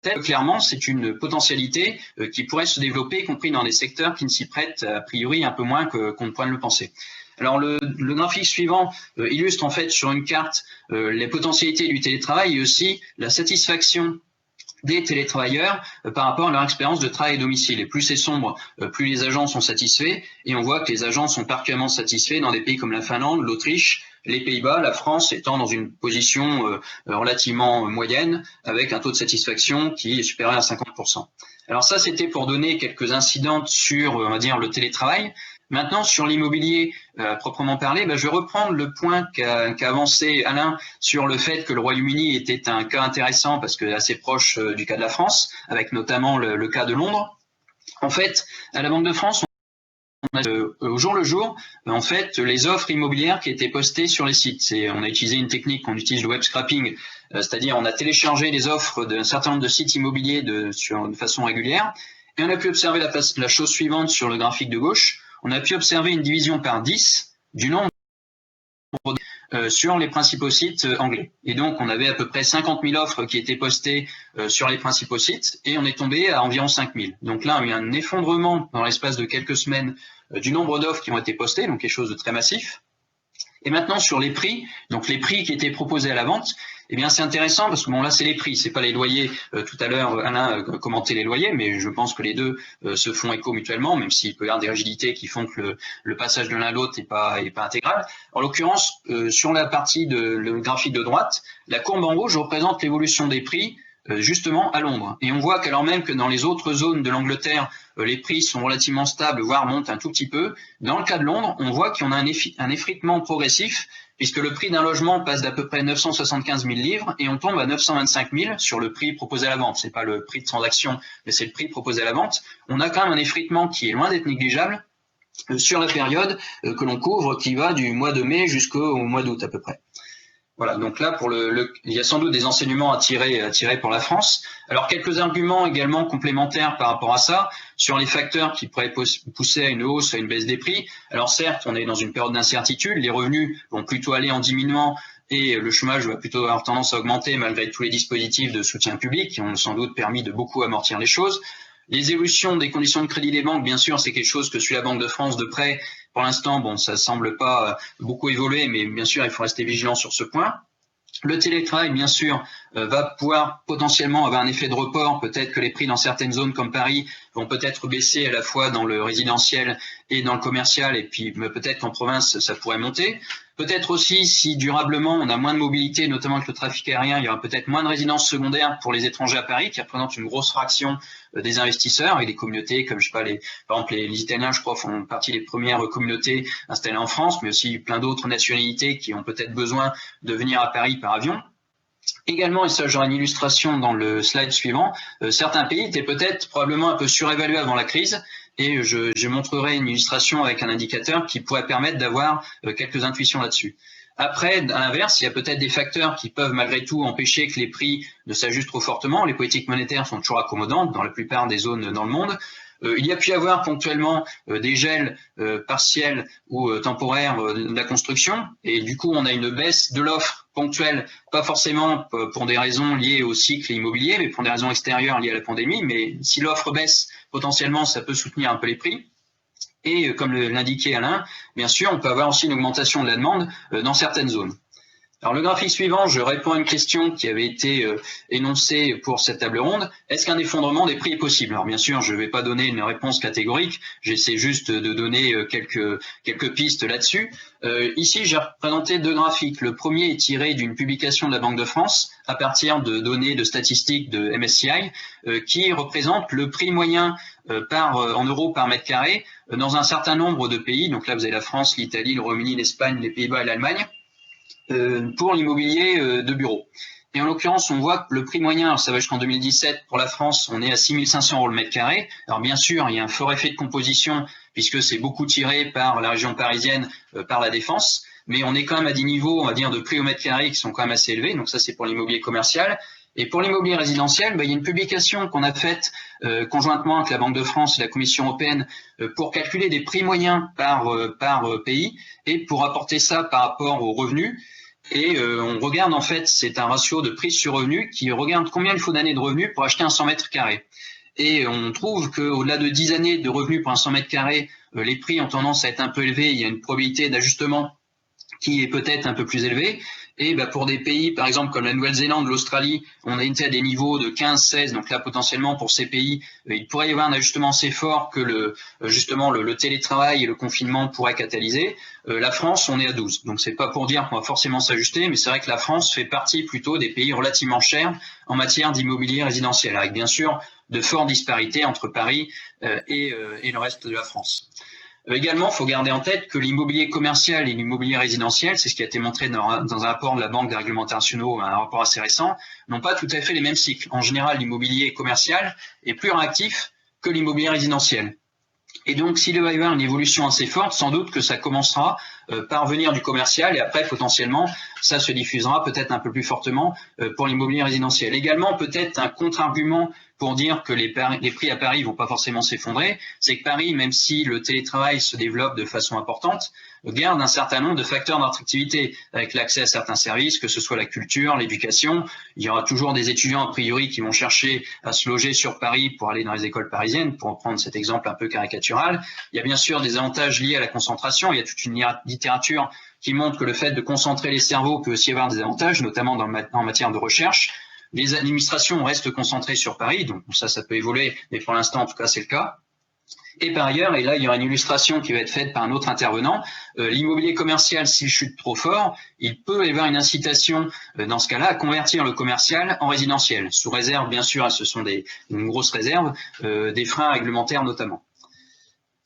tête. Clairement, c'est une potentialité qui pourrait se développer, y compris dans des secteurs qui ne s'y prêtent a priori un peu moins qu'on ne pourrait le penser. Alors le graphique suivant illustre en fait sur une carte les potentialités du télétravail et aussi la satisfaction des télétravailleurs par rapport à leur expérience de travail à domicile. Et plus c'est sombre, plus les agents sont satisfaits. Et on voit que les agents sont particulièrement satisfaits dans des pays comme la Finlande, l'Autriche, les Pays-Bas, la France étant dans une position relativement moyenne, avec un taux de satisfaction qui est supérieur à 50%. Alors ça, c'était pour donner quelques incidents sur, on va dire, le télétravail. Maintenant, sur l'immobilier proprement parlé, je vais reprendre le point qu'a avancé Alain sur le fait que le Royaume-Uni était un cas intéressant parce que assez proche du cas de la France, avec notamment le cas de Londres. En fait, à la Banque de France, on a au jour le jour, en fait, les offres immobilières qui étaient postées sur les sites. On a utilisé une technique qu'on utilise, le web scrapping, c'est-à-dire on a téléchargé les offres d'un certain nombre de sites immobiliers de façon régulière, et on a pu observer la chose suivante sur le graphique de gauche. On a pu observer une division par 10 du nombre sur les principaux sites anglais. Et donc, on avait à peu près 50 000 offres qui étaient postées sur les principaux sites et on est tombé à environ 5 000. Donc là, il y a un effondrement dans l'espace de quelques semaines du nombre d'offres qui ont été postées, donc quelque chose de très massif. Et maintenant, sur les prix, donc les prix qui étaient proposés à la vente, eh bien, c'est intéressant parce que bon, là, c'est les prix, c'est pas les loyers. Tout à l'heure, Alain commentait les loyers, mais je pense que les deux se font écho mutuellement, même s'il peut y avoir des rigidités qui font que le passage de l'un à l'autre n'est pas intégral. En l'occurrence, sur la partie le graphique de droite, la courbe en rouge représente l'évolution des prix justement à Londres. Et on voit qu'alors même que dans les autres zones de l'Angleterre, les prix sont relativement stables, voire montent un tout petit peu, dans le cas de Londres, on voit qu'il y en a un effritement progressif, puisque le prix d'un logement passe d'à peu près 975 000 livres et on tombe à 925 000 sur le prix proposé à la vente. C'est pas le prix de transaction, mais c'est le prix proposé à la vente. On a quand même un effritement qui est loin d'être négligeable sur la période que l'on couvre, qui va du mois de mai jusqu'au mois d'août à peu près. Voilà, donc là, il y a sans doute des enseignements à tirer pour la France. Alors, quelques arguments également complémentaires par rapport à ça, sur les facteurs qui pourraient pousser à une hausse, à une baisse des prix. Alors certes, on est dans une période d'incertitude, les revenus vont plutôt aller en diminuant et le chômage va plutôt avoir tendance à augmenter malgré tous les dispositifs de soutien public qui ont sans doute permis de beaucoup amortir les choses. Les évolutions des conditions de crédit des banques, bien sûr, c'est quelque chose que suit la Banque de France de près. Pour l'instant, bon, ça semble pas beaucoup évoluer, mais bien sûr, il faut rester vigilant sur ce point. Le télétravail, bien sûr, va pouvoir potentiellement avoir un effet de report. Peut-être que les prix dans certaines zones comme Paris vont peut-être baisser à la fois dans le résidentiel et dans le commercial, et puis peut-être qu'en province, ça pourrait monter. Peut-être aussi, si durablement on a moins de mobilité, notamment avec le trafic aérien, il y aura peut-être moins de résidences secondaires pour les étrangers à Paris, qui représentent une grosse fraction des investisseurs et des communautés, comme je sais pas, par exemple les Italiens, je crois, font partie des premières communautés installées en France, mais aussi plein d'autres nationalités qui ont peut-être besoin de venir à Paris par avion. Également, et ça j'aurai une illustration dans le slide suivant, certains pays étaient peut-être probablement un peu surévalués avant la crise, et je montrerai une illustration avec un indicateur qui pourrait permettre d'avoir quelques intuitions là-dessus. Après, à l'inverse, il y a peut-être des facteurs qui peuvent malgré tout empêcher que les prix ne s'ajustent trop fortement. Les politiques monétaires sont toujours accommodantes dans la plupart des zones dans le monde. Il y a pu y avoir ponctuellement des gels partiels ou temporaires de la construction, et du coup on a une baisse de l'offre ponctuelle, pas forcément pour des raisons liées au cycle immobilier, mais pour des raisons extérieures liées à la pandémie. Mais si l'offre baisse, potentiellement ça peut soutenir un peu les prix. Et comme l'indiquait Alain, bien sûr on peut avoir aussi une augmentation de la demande dans certaines zones. Alors le graphique suivant, je réponds à une question qui avait été énoncée pour cette table ronde. Est-ce qu'un effondrement des prix est possible? Alors bien sûr, je ne vais pas donner une réponse catégorique, j'essaie juste de donner quelques pistes là-dessus. Ici, j'ai représenté deux graphiques. Le premier est tiré d'une publication de la Banque de France à partir de données de statistiques de MSCI qui représente le prix moyen en euros par mètre carré dans un certain nombre de pays. Donc là, vous avez la France, l'Italie, le Royaume-Uni, l'Espagne, les Pays-Bas et l'Allemagne. Pour l'immobilier de bureau. Et en l'occurrence, on voit que le prix moyen, alors ça va jusqu'en 2017, pour la France, on est à 6 500 € le mètre carré. Alors bien sûr, il y a un fort effet de composition, puisque c'est beaucoup tiré par la région parisienne, par la Défense, mais on est quand même à des niveaux, on va dire, de prix au mètre carré qui sont quand même assez élevés. Donc ça, c'est pour l'immobilier commercial. Et pour l'immobilier résidentiel, il y a une publication qu'on a faite conjointement avec la Banque de France et la Commission européenne pour calculer des prix moyens par pays et pour apporter ça par rapport aux revenus. Et on regarde en fait, c'est un ratio de prix sur revenu qui regarde combien il faut d'années de revenus pour acheter un 100 mètres carrés. Et on trouve qu'au-delà de 10 années de revenus pour un 100 mètres carrés, les prix ont tendance à être un peu élevés. Il y a une probabilité d'ajustement qui est peut-être un peu plus élevée. Et pour des pays, par exemple, comme la Nouvelle-Zélande, l'Australie, on a été à des niveaux de 15-16. Donc là, potentiellement, pour ces pays, il pourrait y avoir un ajustement assez fort que justement le télétravail et le confinement pourraient catalyser. La France, on est à 12. Donc c'est pas pour dire qu'on va forcément s'ajuster, mais c'est vrai que la France fait partie plutôt des pays relativement chers en matière d'immobilier résidentiel, avec bien sûr de fortes disparités entre Paris et le reste de la France. Également, il faut garder en tête que l'immobilier commercial et l'immobilier résidentiel, c'est ce qui a été montré dans un rapport de la Banque des règlements internationaux, un rapport assez récent, n'ont pas tout à fait les mêmes cycles. En général, l'immobilier commercial est plus réactif que l'immobilier résidentiel. Et donc, s'il va y avoir une évolution assez forte, sans doute que ça commencera par venir du commercial et après, potentiellement, ça se diffusera peut-être un peu plus fortement pour l'immobilier résidentiel. Également, peut-être un contre-argument pour dire que les prix à Paris vont pas forcément s'effondrer, c'est que Paris, même si le télétravail se développe de façon importante, garde un certain nombre de facteurs d'attractivité avec l'accès à certains services, que ce soit la culture, l'éducation. Il y aura toujours des étudiants a priori qui vont chercher à se loger sur Paris pour aller dans les écoles parisiennes, pour prendre cet exemple un peu caricatural. Il y a bien sûr des avantages liés à la concentration. Il y a toute une littérature qui montre que le fait de concentrer les cerveaux peut aussi avoir des avantages, notamment en matière de recherche. Les administrations restent concentrées sur Paris, donc ça peut évoluer, mais pour l'instant, en tout cas, c'est le cas. Et par ailleurs, et là, il y aura une illustration qui va être faite par un autre intervenant, l'immobilier commercial, s'il chute trop fort, il peut y avoir une incitation, dans ce cas-là, à convertir le commercial en résidentiel, sous réserve, bien sûr, ce sont une grosse réserve, des freins réglementaires notamment.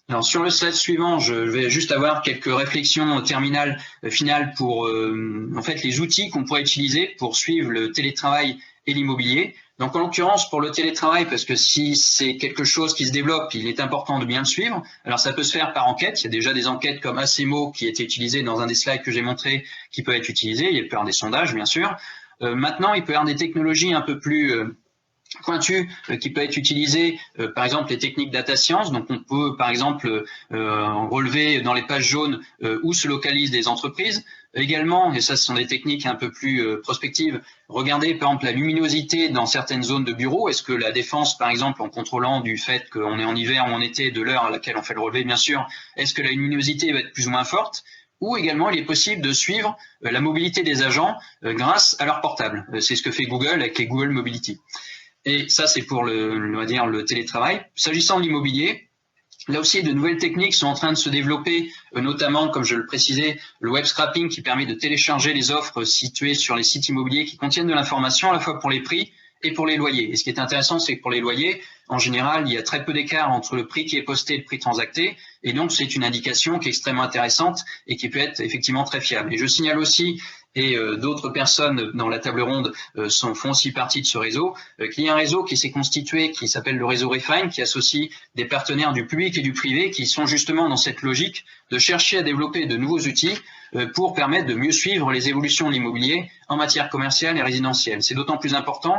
Alors, sur le slide suivant, je vais juste avoir quelques réflexions terminales, finales pour en fait les outils qu'on pourrait utiliser pour suivre le télétravail et l'immobilier. Donc, en l'occurrence, pour le télétravail, parce que si c'est quelque chose qui se développe, il est important de bien le suivre. Alors, ça peut se faire par enquête. Il y a déjà des enquêtes comme ACEMO qui étaient utilisées dans un des slides que j'ai montré, qui peuvent être utilisées. Il peut y avoir des sondages, bien sûr. Maintenant, il peut y avoir des technologies un peu plus pointu qui peut être utilisé, par exemple les techniques data science. Donc on peut par exemple relever dans les pages jaunes où se localisent des entreprises. Également, et ça ce sont des techniques un peu plus prospectives, regarder par exemple la luminosité dans certaines zones de bureaux. Est-ce que la défense, par exemple, en contrôlant du fait qu'on est en hiver ou en été, de l'heure à laquelle on fait le relevé, bien sûr, est-ce que la luminosité va être plus ou moins forte? Ou également, il est possible de suivre la mobilité des agents grâce à leur portable. C'est ce que fait Google avec les Google Mobility. Et ça, c'est pour on va dire, le télétravail. S'agissant de l'immobilier, là aussi, de nouvelles techniques sont en train de se développer, notamment, comme je le précisais, le web scrapping qui permet de télécharger les offres situées sur les sites immobiliers qui contiennent de l'information à la fois pour les prix et pour les loyers. Et ce qui est intéressant, c'est que pour les loyers, en général, il y a très peu d'écart entre le prix qui est posté et le prix transacté. Et donc, c'est une indication qui est extrêmement intéressante et qui peut être effectivement très fiable. Et je signale aussi, et d'autres personnes dans la table ronde font aussi partie de ce réseau, qu'il y a un réseau qui s'est constitué, qui s'appelle le réseau Refine, qui associe des partenaires du public et du privé qui sont justement dans cette logique de chercher à développer de nouveaux outils pour permettre de mieux suivre les évolutions de l'immobilier en matière commerciale et résidentielle. C'est d'autant plus important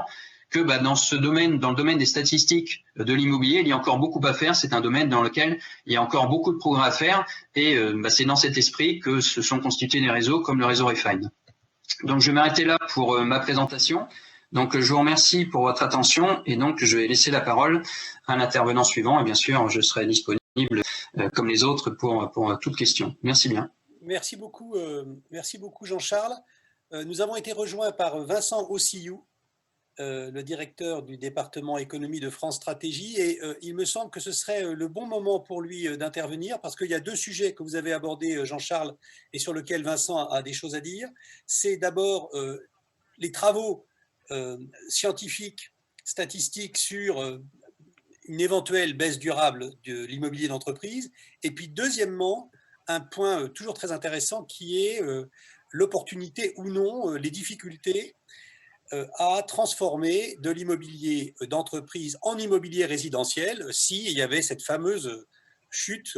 que dans ce domaine, dans le domaine des statistiques de l'immobilier, il y a encore beaucoup à faire. C'est un domaine dans lequel il y a encore beaucoup de progrès à faire, et c'est dans cet esprit que se sont constitués des réseaux comme le réseau Refine. Donc je vais m'arrêter là pour ma présentation. Donc je vous remercie pour votre attention, et donc je vais laisser la parole à l'intervenant suivant, et bien sûr je serai disponible comme les autres pour toute question. Merci bien. Merci beaucoup Jean-Charles. Nous avons été rejoints par Vincent Ossillou, le directeur du département économie de France Stratégie, et il me semble que ce serait le bon moment pour lui d'intervenir, parce qu'il y a deux sujets que vous avez abordés, Jean-Charles, et sur lesquels Vincent a des choses à dire. C'est d'abord les travaux scientifiques, statistiques sur une éventuelle baisse durable de l'immobilier d'entreprise, et puis deuxièmement, un point toujours très intéressant qui est l'opportunité ou non, les difficultés à transformer de l'immobilier d'entreprise en immobilier résidentiel s'il y avait cette fameuse chute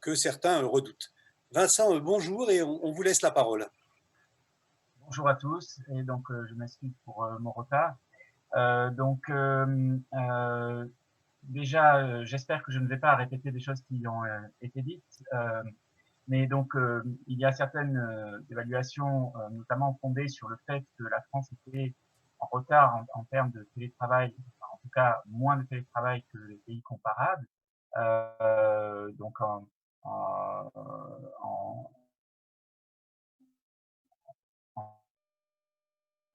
que certains redoutent. Vincent, bonjour, et on vous laisse la parole. Bonjour à tous, et donc je m'excuse pour mon retard. Déjà, j'espère que je ne vais pas répéter des choses qui ont été dites, mais donc il y a certaines évaluations, notamment fondées sur le fait que la France était en retard en termes de télétravail, en tout cas moins de télétravail que les pays comparables. Donc en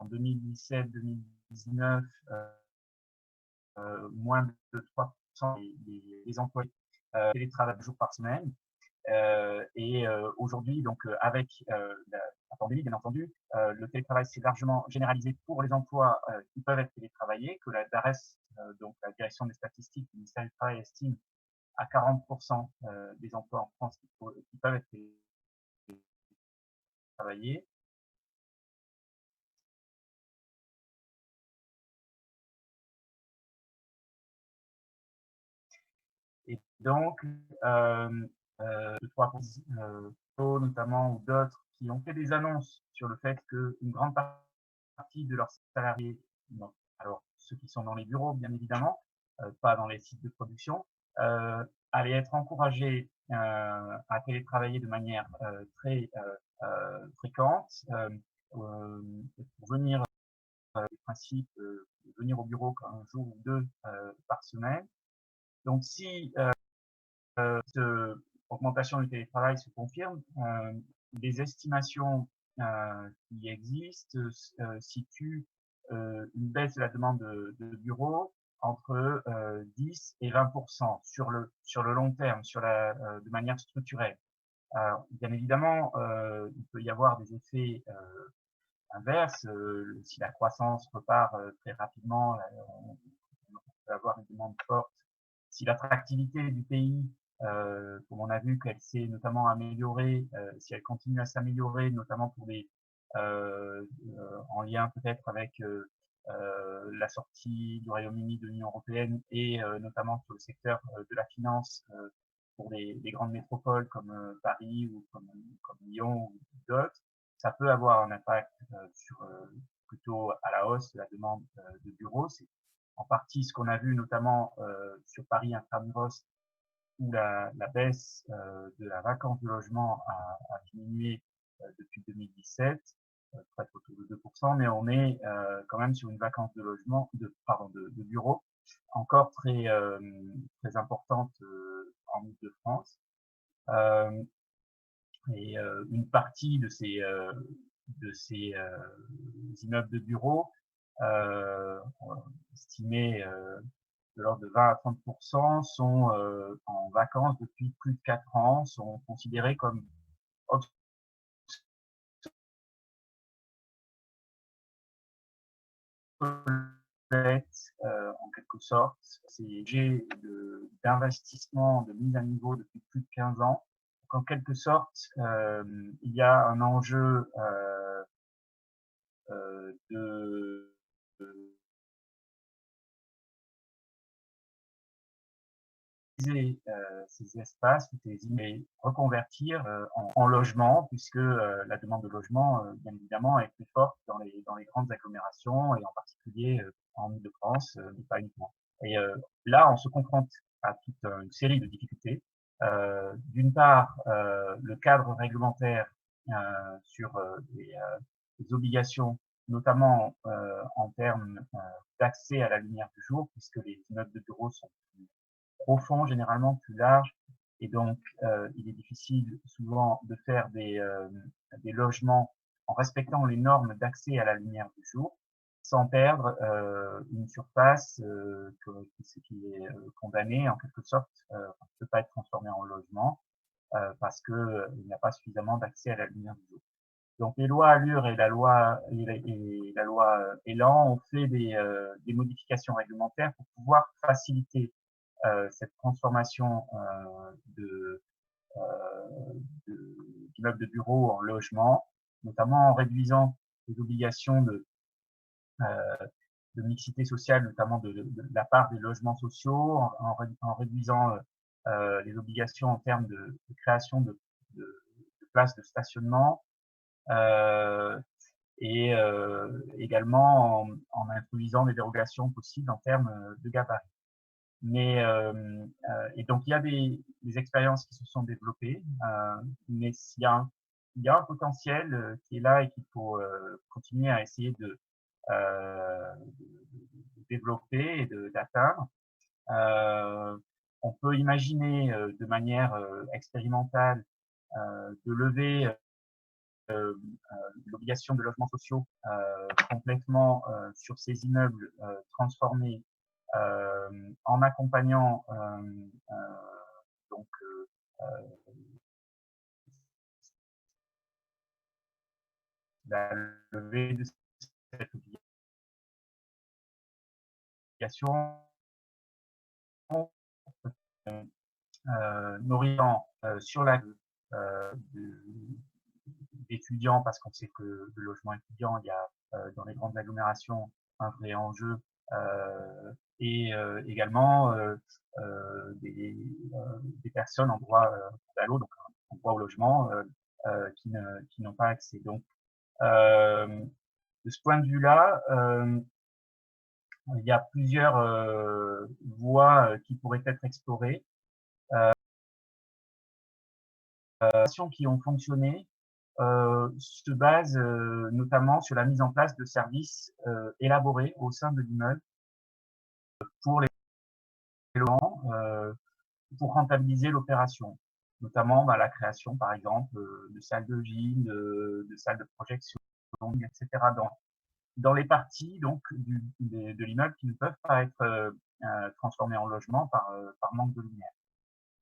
2017-2019, moins de 3% des employés télétravaillent 2 jours par semaine. Et aujourd'hui, donc avec la pandémie, bien entendu, le télétravail s'est largement généralisé pour les emplois qui peuvent être télétravaillés, que la DARES, donc la direction des statistiques du ministère du Travail, estime à 40% des emplois en France qui peuvent être télétravaillés. Et donc, notamment, ou d'autres, qui ont fait des annonces sur le fait qu'une grande partie de leurs salariés, alors ceux qui sont dans les bureaux, bien évidemment, pas dans les sites de production, allaient être encouragés à télétravailler de manière très fréquente, pour venir, le principe de venir au bureau un jour ou deux par semaine. Donc, si cette augmentation du télétravail se confirme, les estimations qui existent situent une baisse de la demande de bureaux entre 10 et 20% sur le long terme, de manière structurelle. Bien évidemment, il peut y avoir des effets inverses. Si la croissance repart très rapidement, on peut avoir une demande forte. Si l'attractivité du pays, comme on a vu qu'elle s'est notamment améliorée, si elle continue à s'améliorer, notamment pour en lien peut-être avec la sortie du Royaume-Uni de l'Union européenne, et notamment sur le secteur de la finance pour les grandes métropoles comme Paris ou comme Lyon ou d'autres, ça peut avoir un impact plutôt à la hausse de la demande de bureaux. C'est en partie ce qu'on a vu notamment sur Paris intramuros, où la baisse de la vacance de logement a diminué depuis 2017, peut-être autour de 2%, mais on est quand même sur une vacance de logement, de bureaux encore très importante en Île-de-France. Et une partie de ces immeubles de bureaux, estimés de l'ordre de 20 à 30%, sont en vacances depuis plus de 4 ans, sont considérés comme en quelque sorte. C'est l'objet d'investissement, de mise à niveau depuis plus de 15 ans. Donc, en quelque sorte, il y a un enjeu de ces espaces ou ces immeubles, reconvertir en logement, puisque la demande de logement, bien évidemment, est plus forte dans les grandes agglomérations, et en particulier en Ile-de-France, mais pas uniquement. Et là, on se confronte à toute une série de difficultés. D'une part, le cadre réglementaire sur les obligations, notamment en termes d'accès à la lumière du jour, puisque les immeubles de bureaux sont plus profonds, généralement plus larges, et donc il est difficile souvent de faire des logements en respectant les normes d'accès à la lumière du jour, sans perdre une surface qui est condamnée en quelque sorte, ne peut pas être transformée en logement parce qu'il n'y a pas suffisamment d'accès à la lumière du jour. Donc les lois Allure et la loi Elan ont fait des modifications réglementaires pour pouvoir faciliter cette transformation d'immeubles de bureaux en logements, notamment en réduisant les obligations de mixité sociale, notamment de la part des logements sociaux, en réduisant les obligations en termes de création de places de stationnement, et également en introduisant des dérogations possibles en termes de gabarit. Mais et donc il y a des expériences qui se sont développées, mais il y a un potentiel qui est là et qu'il faut continuer à essayer de développer et d'atteindre. On peut imaginer de manière expérimentale de lever l'obligation de logements sociaux complètement sur ces immeubles transformés en accompagnant donc la levée de cette obligation n'orientant sur la d'étudiants, parce qu'on sait que le logement étudiant, il y a dans les grandes agglomérations un vrai enjeu, et également des personnes en droit à l'eau, donc en droit au logement, qui n'ont pas accès. Donc, de ce point de vue-là, il y a plusieurs voies qui pourraient être explorées. Qui ont fonctionné se basent notamment sur la mise en place de services élaborés au sein de l'immeuble pour les logements, pour rentabiliser l'opération, notamment la création, par exemple, de salles de gym, de salles de projection, etc. Dans les parties donc de l'immeuble qui ne peuvent pas être transformées en logement par manque de lumière.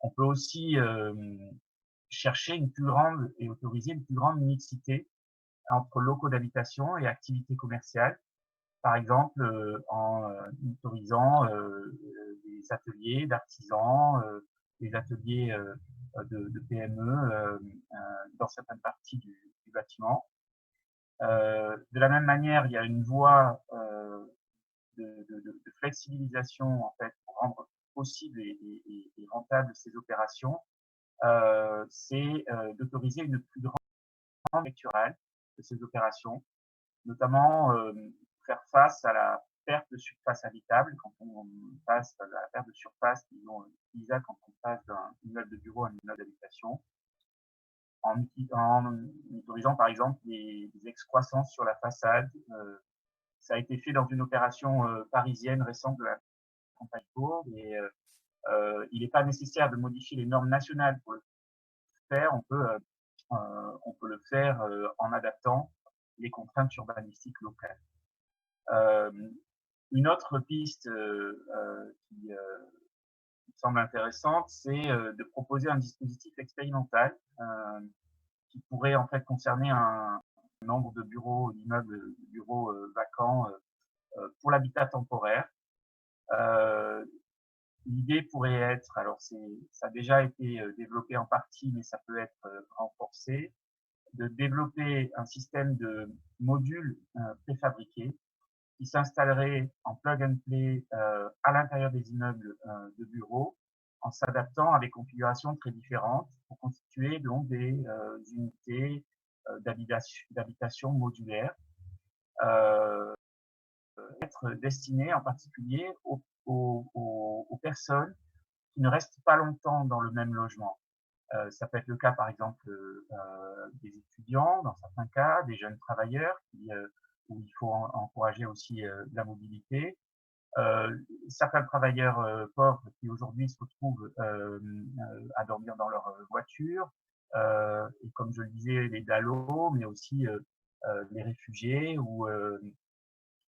On peut aussi chercher une plus grande et autoriser une plus grande mixité entre locaux d'habitation et activités commerciales, par exemple en autorisant des ateliers d'artisans, des ateliers de PME dans certaines parties du bâtiment. De la même manière, il y a une voie de flexibilisation en fait pour rendre possible et rentable ces opérations, c'est d'autoriser une plus grande lecturale de ces opérations, notamment faire face à la perte de surface habitable quand on passe à la perte de surface utilisable quand on passe d'un immeuble de bureau à un immeuble d'habitation, en autorisant par exemple des excroissances sur la façade. Ça a été fait dans une opération parisienne récente de la campagne Courbe, et il n'est pas nécessaire de modifier les normes nationales pour le faire. On peut le faire en adaptant les contraintes urbanistiques locales. Une autre piste qui me semble intéressante, c'est de proposer un dispositif expérimental qui pourrait en fait concerner un nombre de bureaux, d'immeubles de bureaux vacants pour l'habitat temporaire. L'idée pourrait être, alors ça a déjà été développé en partie, mais ça peut être renforcé, de développer un système de modules préfabriqués qui s'installerait en plug and play à l'intérieur des immeubles de bureaux, en s'adaptant à des configurations très différentes pour constituer donc des unités d'habitation modulaires. être destiné en particulier aux personnes qui ne restent pas longtemps dans le même logement. Ça peut être le cas, par exemple, des étudiants, dans certains cas, des jeunes travailleurs où il faut encourager aussi la mobilité. Certains travailleurs pauvres qui aujourd'hui se retrouvent à dormir dans leur voiture, et comme je le disais, les DALO, mais aussi les réfugiés ou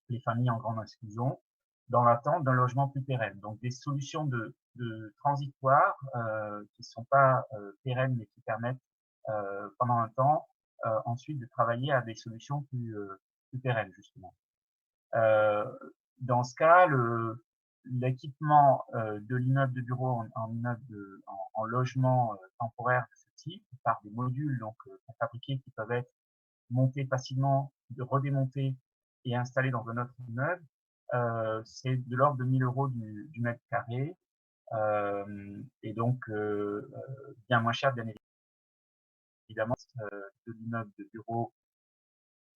les familles en grande exclusion, dans l'attente d'un logement plus pérenne. Donc des solutions de transitoire qui ne sont pas pérennes, mais qui permettent pendant un temps ensuite de travailler à des solutions plus pérennes, justement. Dans ce cas, l'équipement de l'immeuble de bureau en logement temporaire de ce type par des modules donc fabriqués qui peuvent être montés facilement, redémontés et installés dans un autre immeuble, c'est de l'ordre de 1 000 € du mètre carré, et donc bien moins cher, bien évidemment, de l'immeuble de bureau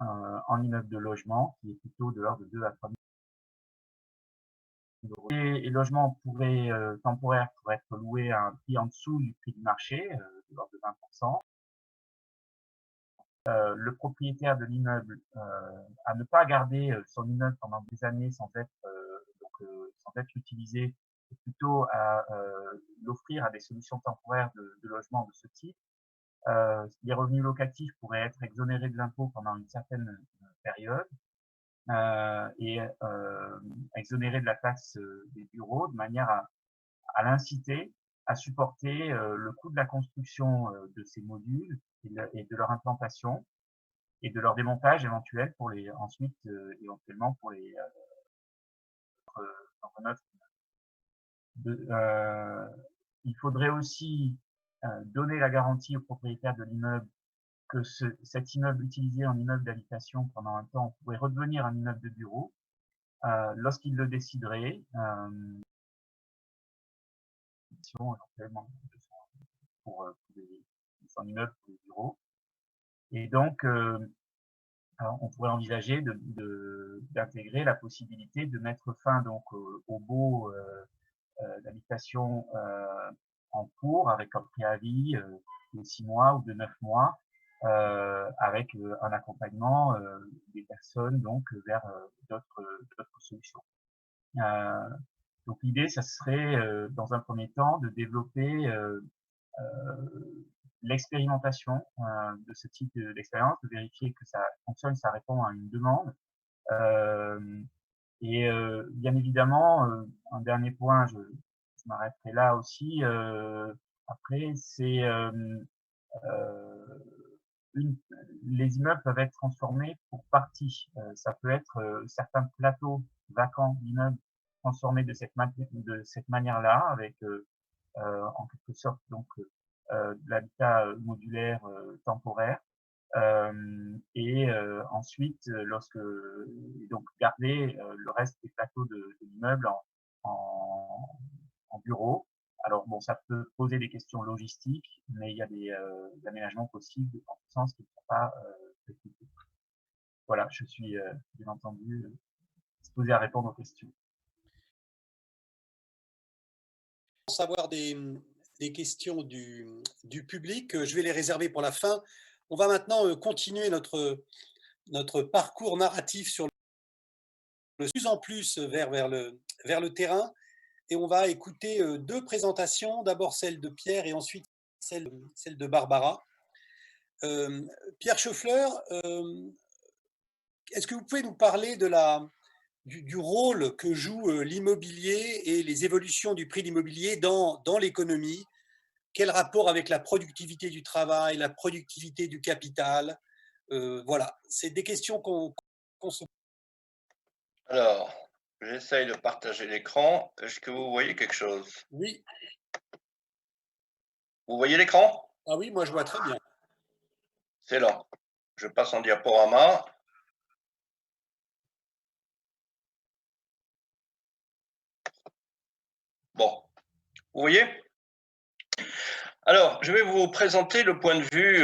en immeuble de logement, qui est plutôt de l'ordre de 2 à 3 000 €. Et logements temporaires pourraient être loués à un prix en dessous du prix du marché, de l'ordre de 20%. Le propriétaire de l'immeuble à ne pas garder son immeuble pendant des années sans être utilisé, et plutôt à l'offrir à des solutions temporaires de logement de ce type. Les revenus locatifs pourraient être exonérés de l'impôt pendant une certaine période et exonérés de la taxe des bureaux de manière à l'inciter à supporter le coût de la construction de ces modules et de leur implantation et de leur démontage éventuel pour ensuite éventuellement pour les dans un autre. Il faudrait aussi donner la garantie au propriétaire de l'immeuble que cet immeuble utilisé en immeuble d'habitation pendant un temps pourrait redevenir un immeuble de bureau lorsqu'il le déciderait, éventuellement pour son immeuble pour les bureaux. Et donc, on pourrait envisager d'intégrer la possibilité de mettre fin donc au baux d'habitation en cours avec un préavis de 6 mois ou de 9 mois, avec un accompagnement des personnes donc vers d'autres solutions. Donc l'idée, ça serait dans un premier temps de développer l'expérimentation de ce type d'expérience, de vérifier que ça fonctionne, ça répond à une demande. Et bien évidemment, un dernier point, je m'arrêterai là aussi. Après, c'est les immeubles peuvent être transformés pour partie. Ça peut être certains plateaux vacants d'immeubles transformés de cette manière-là, avec en quelque sorte donc de l'habitat modulaire temporaire. Et ensuite, donc garder le reste des plateaux de l'immeuble en bureau. Alors bon, ça peut poser des questions logistiques, mais il y a des aménagements possibles en ce sens qui ne sont pas spécifiques. Voilà, je suis bien entendu disposé à répondre aux questions. Savoir des questions du public, je vais les réserver pour la fin. On va maintenant continuer notre parcours narratif sur de plus en plus vers le terrain, et on va écouter deux présentations, d'abord celle de Pierre et ensuite celle de Barbara. Pierre Scheffler, est-ce que vous pouvez nous parler du rôle que joue l'immobilier et les évolutions du prix de l'immobilier dans l'économie? Quel rapport avec la productivité du travail, la productivité du capital? Voilà, c'est des questions qu'on se... Alors, j'essaye de partager l'écran. Est-ce que vous voyez quelque chose? Oui. Vous voyez l'écran? Ah oui, moi je vois très bien. C'est lent. Je passe en diaporama. Bon, vous voyez? Alors, je vais vous présenter le point de vue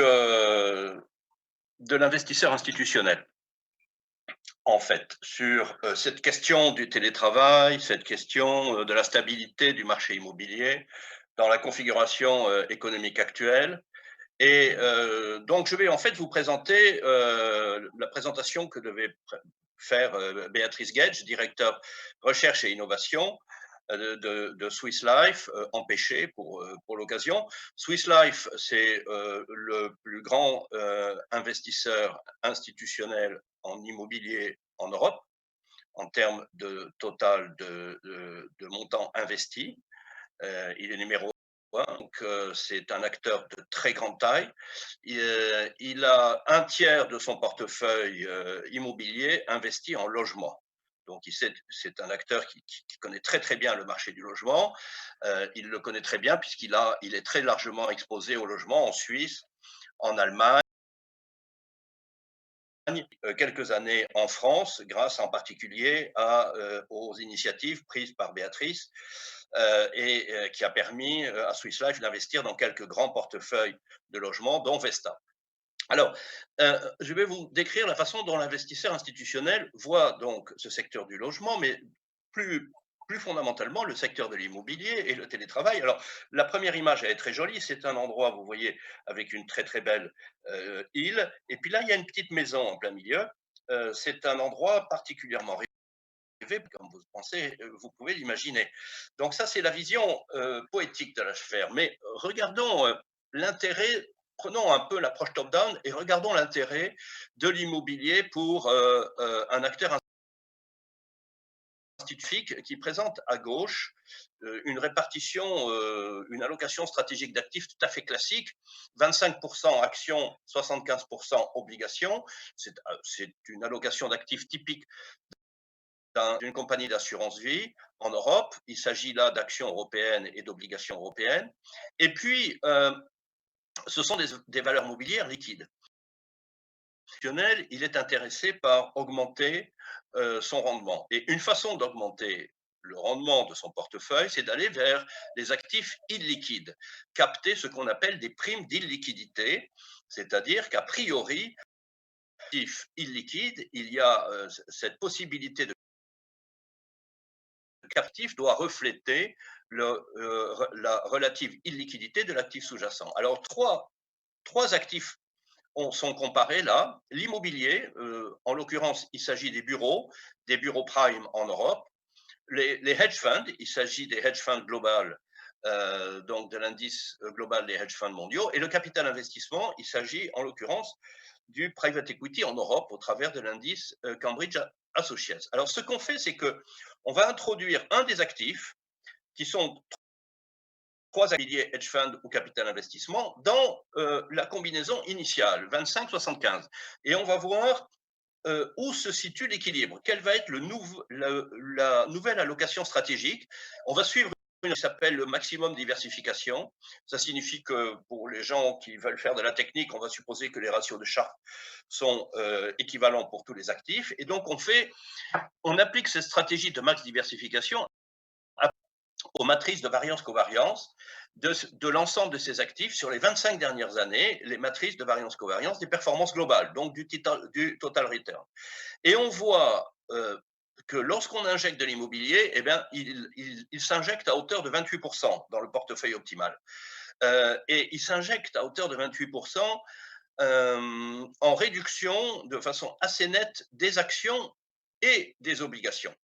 de l'investisseur institutionnel. en fait, sur cette question du télétravail, cette question de la stabilité du marché immobilier dans la configuration économique actuelle. Et donc, je vais en fait vous présenter la présentation que devait faire Béatrice Gage, directeur recherche et innovation de Swiss Life, empêché pour l'occasion. Swiss Life, c'est le plus grand investisseur institutionnel en immobilier en Europe, en termes de total de montant investi. Il est numéro 1, donc c'est un acteur de très grande taille. Il a un tiers de son portefeuille immobilier investi en logement. Donc, c'est un acteur qui connaît très, très bien le marché du logement. Il le connaît très bien puisqu'il est très largement exposé au logement en Suisse, en Allemagne, quelques années en France, grâce en particulier aux initiatives prises par Béatrice et qui a permis à Swiss Life d'investir dans quelques grands portefeuilles de logements, dont Vesta. Alors, je vais vous décrire la façon dont l'investisseur institutionnel voit donc ce secteur du logement, mais plus fondamentalement le secteur de l'immobilier et le télétravail. Alors, la première image, elle est très jolie. C'est un endroit, vous voyez, avec une très, très belle île. Et puis là, il y a une petite maison en plein milieu. C'est un endroit particulièrement comme vous pensez, vous pouvez l'imaginer. Donc ça, c'est la vision poétique de la sphère. Mais regardons l'intérêt, prenons un peu l'approche top-down et regardons l'intérêt de l'immobilier pour un acteur institutionnel qui présente à gauche une répartition, une allocation stratégique d'actifs tout à fait classique, 25% actions, 75% obligations. C'est une allocation d'actifs typique d'une compagnie d'assurance vie en Europe. Il s'agit là d'actions européennes et d'obligations européennes. Et puis, ce sont des valeurs mobilières liquides. Il est intéressé par augmenter son rendement. Et une façon d'augmenter le rendement de son portefeuille, c'est d'aller vers les actifs illiquides, capter ce qu'on appelle des primes d'illiquidité, c'est-à-dire qu'a priori, actifs illiquides, il y a cette possibilité de captif doit refléter la relative illiquidité de l'actif sous-jacent. Alors, trois actifs sont comparés là. L'immobilier, en l'occurrence, il s'agit des bureaux prime en Europe. Les hedge funds, il s'agit des hedge funds global, donc de l'indice global des hedge funds mondiaux. Et le capital investissement, il s'agit en l'occurrence du private equity en Europe au travers de l'indice Cambridge Associates. Alors, ce qu'on fait, c'est qu'on va introduire un des actifs qui sont trois affiliés hedge fund ou capital investissement dans la combinaison initiale 25-75. Et on va voir où se situe l'équilibre, quelle va être la nouvelle allocation stratégique. On va suivre qui s'appelle le maximum diversification. Ça signifie que pour les gens qui veulent faire de la technique, on va supposer que les ratios de Sharpe sont équivalents pour tous les actifs. Et donc, on applique cette stratégie de max diversification aux matrices de variance-covariance de l'ensemble de ces actifs sur les 25 dernières années, les matrices de variance-covariance des performances globales, donc du total return. Et on voit que lorsqu'on injecte de l'immobilier, eh bien, il s'injecte à hauteur de 28% dans le portefeuille optimal. Et il s'injecte à hauteur de 28% en réduction de façon assez nette des actions et des obligations.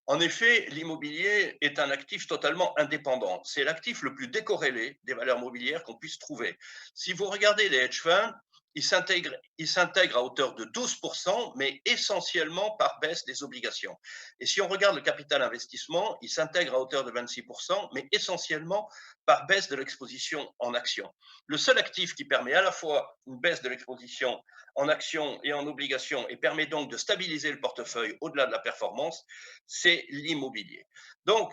En effet, l'immobilier est un actif totalement indépendant. C'est l'actif le plus décorrélé des valeurs mobilières qu'on puisse trouver. Si vous regardez les hedge funds, ils s'intègrent à hauteur de 12%, mais essentiellement par baisse des obligations. Et si on regarde le capital investissement, il s'intègre à hauteur de 26%, mais essentiellement par baisse de l'exposition en actions. Le seul actif qui permet à la fois une baisse de l'exposition en actions et en obligations et permet donc de stabiliser le portefeuille au-delà de la performance, c'est l'immobilier. Donc,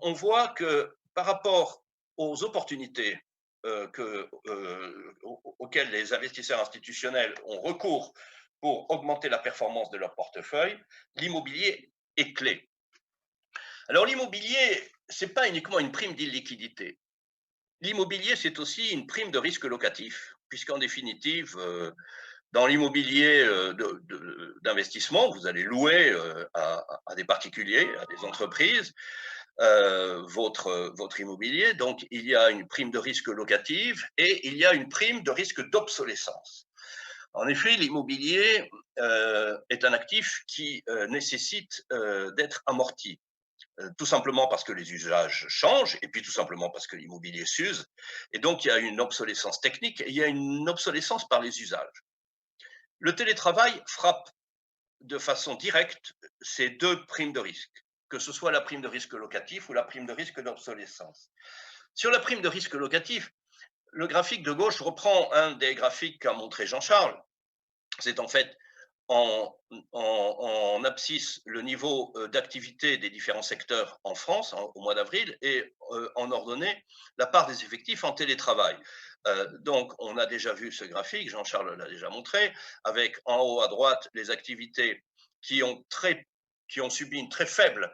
on voit que par rapport aux opportunités auxquelles les investisseurs institutionnels ont recours pour augmenter la performance de leur portefeuille, l'immobilier est clé. Alors l'immobilier, ce n'est pas uniquement une prime d'illiquidité. L'immobilier, c'est aussi une prime de risque locatif, puisqu'en définitive, Dans l'immobilier d'investissement, vous allez louer à des particuliers, à des entreprises, votre immobilier. Donc, il y a une prime de risque locative et il y a une prime de risque d'obsolescence. En effet, l'immobilier est un actif qui nécessite d'être amorti. Tout simplement parce que les usages changent, et puis tout simplement parce que l'immobilier s'use. Et donc, il y a une obsolescence technique et il y a une obsolescence par les usages. Le télétravail frappe de façon directe ces deux primes de risque, que ce soit la prime de risque locatif ou la prime de risque d'obsolescence. Sur la prime de risque locatif, le graphique de gauche reprend un des graphiques qu'a montré Jean-Charles. C'est en fait en abscisse le niveau d'activité des différents secteurs en France au mois d'avril et en ordonnée la part des effectifs en télétravail. Donc, on a déjà vu ce graphique, Jean-Charles l'a déjà montré, avec en haut à droite les activités qui ont subi une très faible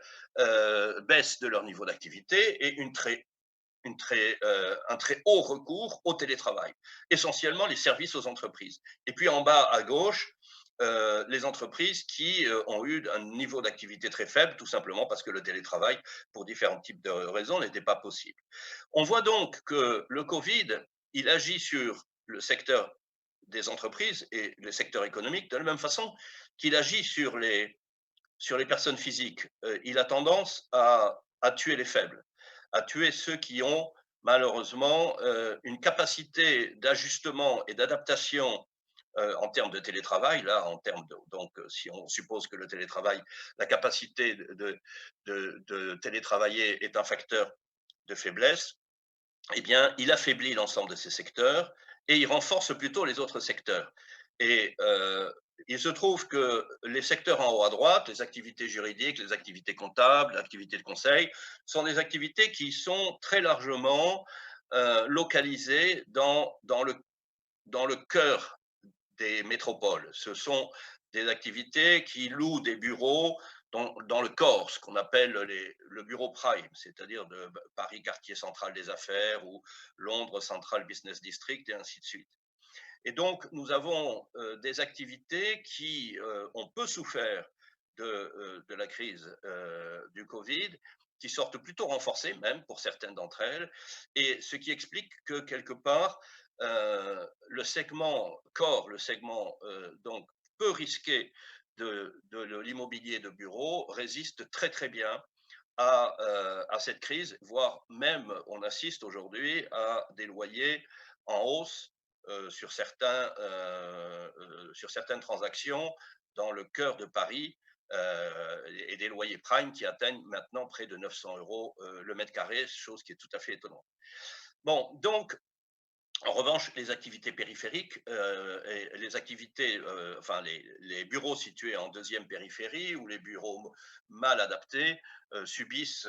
baisse de leur niveau d'activité et un très haut recours au télétravail, essentiellement les services aux entreprises. Et puis en bas à gauche, les entreprises qui ont eu un niveau d'activité très faible, tout simplement parce que le télétravail, pour différents types de raisons, n'était pas possible. On voit donc que le Covid, il agit sur le secteur des entreprises et le secteur économique de la même façon qu'il agit sur les personnes physiques. Il a tendance à tuer les faibles, à tuer ceux qui ont malheureusement une capacité d'ajustement et d'adaptation en termes de télétravail. Là, en termes donc, si on suppose que le télétravail, la capacité de télétravailler est un facteur de faiblesse, eh bien, il affaiblit l'ensemble de ces secteurs et il renforce plutôt les autres secteurs. Et il se trouve que les secteurs en haut à droite, les activités juridiques, les activités comptables, l'activité de conseil, sont des activités qui sont très largement localisées dans le cœur des métropoles. Ce sont des activités qui louent des bureaux dans le corps, ce qu'on appelle le bureau prime, c'est-à-dire de Paris quartier central des affaires ou Londres Central Business District et ainsi de suite. Et donc, nous avons des activités qui ont peu souffert de la crise du Covid, qui sortent plutôt renforcées, même pour certaines d'entre elles, et ce qui explique que quelque part, le segment corps, le segment donc peu risqué de l'immobilier de bureau résiste très très bien à cette crise, voire même on assiste aujourd'hui à des loyers en hausse sur certaines transactions dans le cœur de Paris et des loyers prime qui atteignent maintenant près de 900 € le mètre carré, chose qui est tout à fait étonnante. Bon, donc, en revanche, les activités périphériques et les activités, enfin les bureaux situés en deuxième périphérie ou les bureaux mal adaptés subissent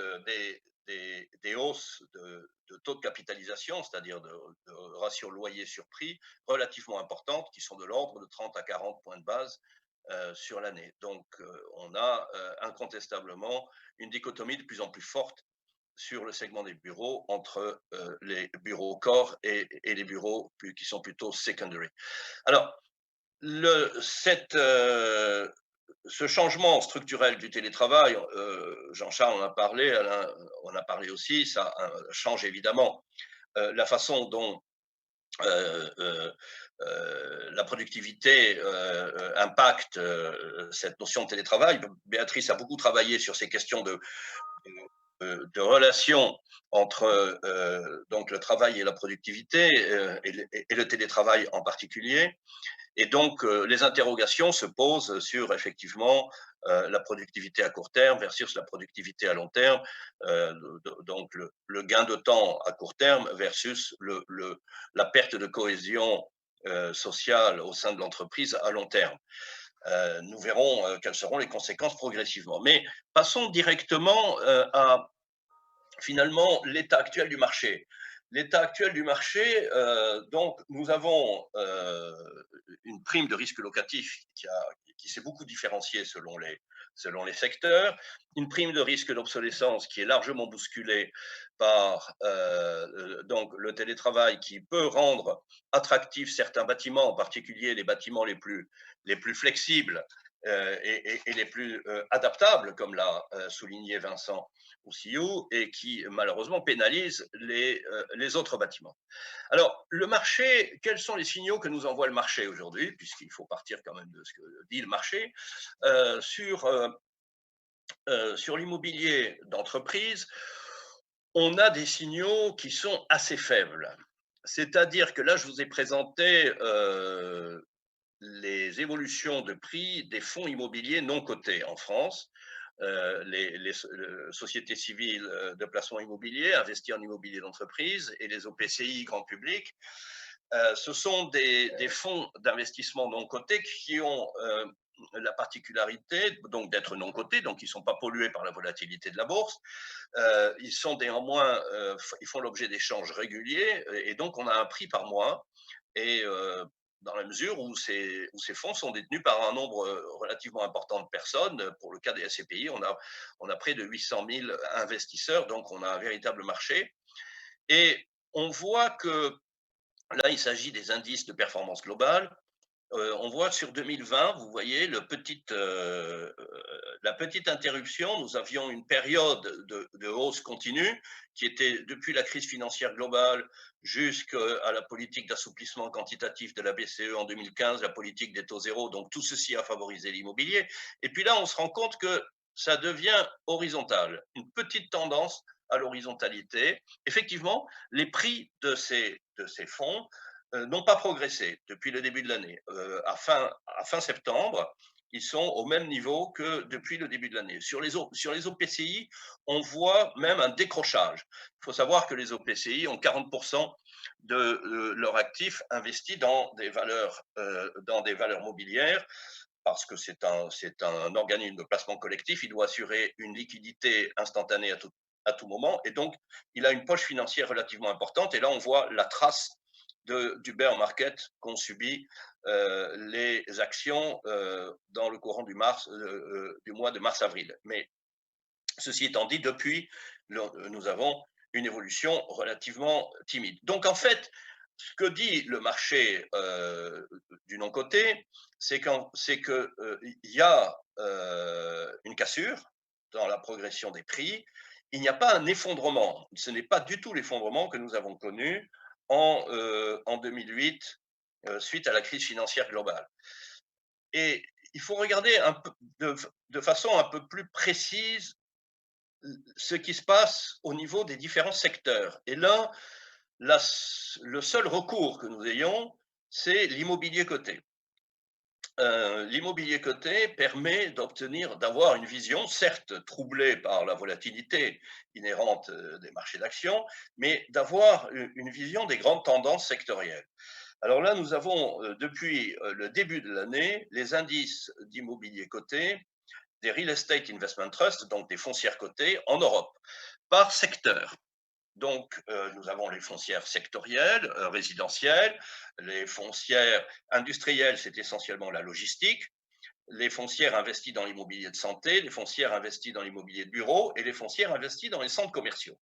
des hausses de taux de capitalisation, c'est-à-dire de ratio loyer sur prix relativement importantes qui sont de l'ordre de 30 à 40 points de base sur l'année. Donc, on a incontestablement une dichotomie de plus en plus forte sur le segment des bureaux entre les bureaux corps et les bureaux qui sont plutôt secondary. Alors, ce changement structurel du télétravail, Jean-Charles en a parlé, Alain en a parlé aussi, ça change évidemment la façon dont la productivité impacte cette notion de télétravail. Béatrice a beaucoup travaillé sur ces questions de relation entre donc le travail et la productivité et le télétravail en particulier. Et donc, les interrogations se posent sur effectivement la productivité à court terme versus la productivité à long terme, donc le gain de temps à court terme versus la perte de cohésion sociale au sein de l'entreprise à long terme. Nous verrons quelles seront les conséquences progressivement. Mais passons directement à finalement l'état actuel du marché. l'état actuel du marché, donc nous avons une prime de risque locatif qui s'est beaucoup différenciée selon les secteurs, une prime de risque d'obsolescence qui est largement bousculée par donc le télétravail qui peut rendre attractifs certains bâtiments, en particulier les bâtiments les plus flexibles et les plus adaptables, comme l'a souligné Vincent Oussiou, et qui malheureusement pénalise les autres bâtiments. Alors, le marché, quels sont les signaux que nous envoie le marché aujourd'hui, puisqu'il faut partir quand même de ce que dit le marché, sur l'immobilier d'entreprise, on a des signaux qui sont assez faibles. C'est-à-dire que là, je vous ai présenté les évolutions de prix des fonds immobiliers non cotés en France. Les sociétés civiles de placement immobilier, investir en immobilier d'entreprise, et les OPCI grand public. Ce sont des fonds d'investissement non cotés qui ont la particularité donc d'être non cotés, donc ils ne sont pas pollués par la volatilité de la bourse. Ils sont néanmoins, ils font l'objet d'échanges réguliers, et donc on a un prix par mois. Et dans la mesure où ces fonds sont détenus par un nombre relativement important de personnes. Pour le cas des SCPI, on a près de 800 000 investisseurs, donc on a un véritable marché. Et on voit que là, il s'agit des indices de performance globale. On voit sur 2020, vous voyez la petite interruption. Nous avions une période de hausse continue qui était depuis la crise financière globale jusqu'à la politique d'assouplissement quantitatif de la BCE en 2015, la politique des taux zéro. Donc tout ceci a favorisé l'immobilier. Et puis là, on se rend compte que ça devient horizontal, une petite tendance à l'horizontalité. Effectivement, les prix de ces fonds n'ont pas progressé depuis le début de l'année. À fin septembre, ils sont au même niveau que depuis le début de l'année. Sur les OPCI, on voit même un décrochage. Il faut savoir que les OPCI ont 40% de leurs actifs investis dans des valeurs mobilières, parce que c'est un organisme de placement collectif. Il doit assurer une liquidité instantanée à tout moment, et donc il a une poche financière relativement importante. Et là, on voit la trace du bear market qu'ont subi les actions dans le courant du mois de mars-avril. Mais ceci étant dit, depuis, nous avons une évolution relativement timide. Donc en fait, ce que dit le marché du non-coté, c'est qu'il y a une cassure dans la progression des prix. Il n'y a pas un effondrement. Ce n'est pas du tout l'effondrement que nous avons connu en 2008 suite à la crise financière globale. Et il faut regarder un peu, de façon un peu plus précise ce qui se passe au niveau des différents secteurs. Et là, le seul recours que nous ayons, c'est l'immobilier coté. L'immobilier coté permet d'avoir une vision, certes troublée par la volatilité inhérente des marchés d'actions, mais d'avoir une vision des grandes tendances sectorielles. Alors là, nous avons, depuis le début de l'année, les indices d'immobilier coté des Real Estate Investment Trust, donc des foncières cotées en Europe, par secteur. Donc, nous avons les foncières sectorielles, résidentielles, les foncières industrielles, c'est essentiellement la logistique, les foncières investies dans l'immobilier de santé, les foncières investies dans l'immobilier de bureau et les foncières investies dans les centres commerciaux.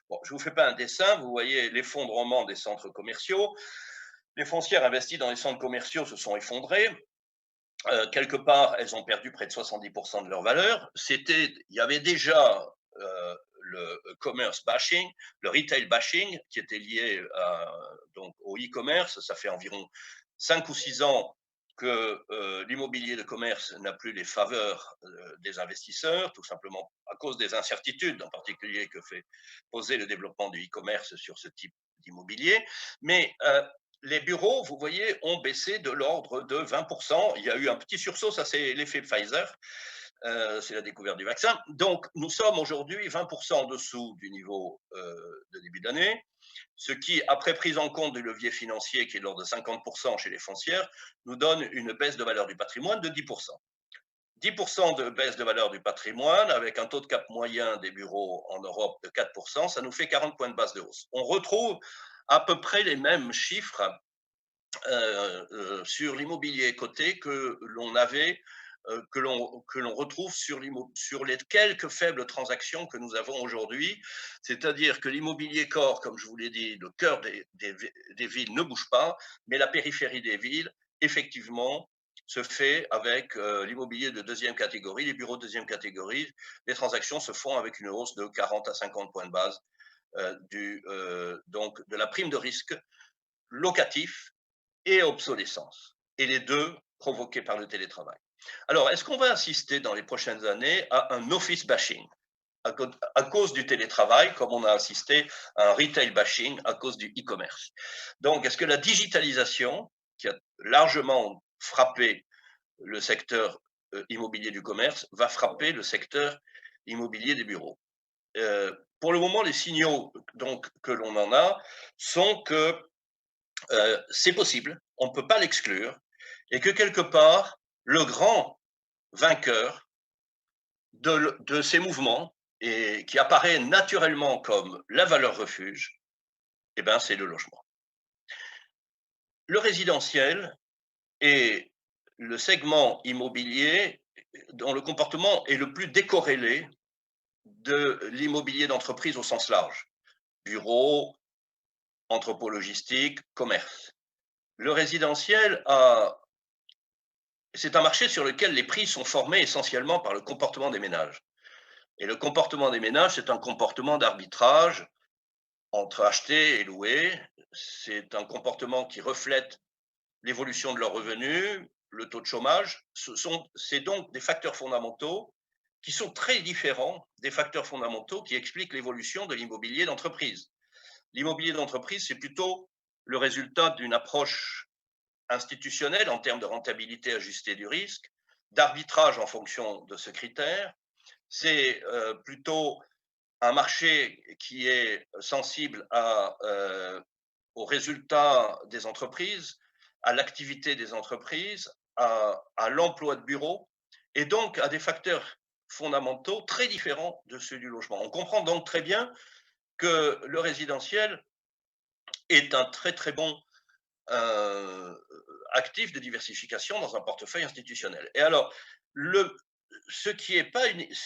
Bon, je ne vous fais pas un dessin, vous voyez l'effondrement des centres commerciaux. Les foncières investies dans les centres commerciaux se sont effondrées. Quelque part, elles ont perdu près de 70% de leur valeur. Il y avait déjà le commerce bashing, le retail bashing, qui était lié donc au e-commerce. Ça fait environ 5 ou 6 ans que l'immobilier de commerce n'a plus les faveurs des investisseurs, tout simplement à cause des incertitudes, en particulier que fait poser le développement du e-commerce sur ce type d'immobilier. Mais les bureaux, vous voyez, ont baissé de l'ordre de 20%. Il y a eu un petit sursaut, ça c'est l'effet Pfizer, c'est la découverte du vaccin. Donc nous sommes aujourd'hui 20% en dessous du niveau de début d'année, ce qui, après prise en compte du levier financier qui est de l'ordre de 50% chez les foncières, nous donne une baisse de valeur du patrimoine de 10%. 10% de baisse de valeur du patrimoine, avec un taux de cap moyen des bureaux en Europe de 4%, ça nous fait 40 points de base de hausse. On retrouve à peu près les mêmes chiffres sur l'immobilier coté que l'on avait, que l'on retrouve sur les quelques faibles transactions que nous avons aujourd'hui. C'est-à-dire que l'immobilier corps, comme je vous l'ai dit, le cœur des villes ne bouge pas, mais la périphérie des villes, effectivement, se fait avec l'immobilier de deuxième catégorie, les bureaux de deuxième catégorie. Les transactions se font avec une hausse de 40 à 50 points de base donc de la prime de risque locatif et obsolescence, et les deux provoqués par le télétravail. Alors, est-ce qu'on va assister dans les prochaines années à un office bashing à cause du télétravail, comme on a assisté à un retail bashing à cause du e-commerce? Donc, est-ce que la digitalisation, qui a largement frappé le secteur immobilier du commerce, va frapper le secteur immobilier des bureaux? Pour le moment, les signaux donc, que l'on en a sont que c'est possible, on ne peut pas l'exclure, et que quelque part, le grand vainqueur de ces mouvements, et qui apparaît naturellement comme la valeur refuge, eh ben, c'est le logement. Le résidentiel est le segment immobilier dont le comportement est le plus décorrélé de l'immobilier d'entreprise au sens large. Bureaux, entrepôts logistiques, commerce. Le résidentiel c'est un marché sur lequel les prix sont formés essentiellement par le comportement des ménages. Et le comportement des ménages, c'est un comportement d'arbitrage entre acheter et louer. C'est un comportement qui reflète l'évolution de leurs revenus, le taux de chômage. C'est donc des facteurs fondamentaux qui sont très différents des facteurs fondamentaux qui expliquent l'évolution de l'immobilier d'entreprise. L'immobilier d'entreprise, c'est plutôt le résultat d'une approche institutionnelle en termes de rentabilité ajustée du risque, d'arbitrage en fonction de ce critère. C'est plutôt un marché qui est sensible aux résultats des entreprises, à l'activité des entreprises, à l'emploi de bureaux, et donc à des facteurs fondamentaux très différents de ceux du logement. On comprend donc très bien que le résidentiel est un très très bon actif de diversification dans un portefeuille institutionnel. Et alors, ce qui est pas,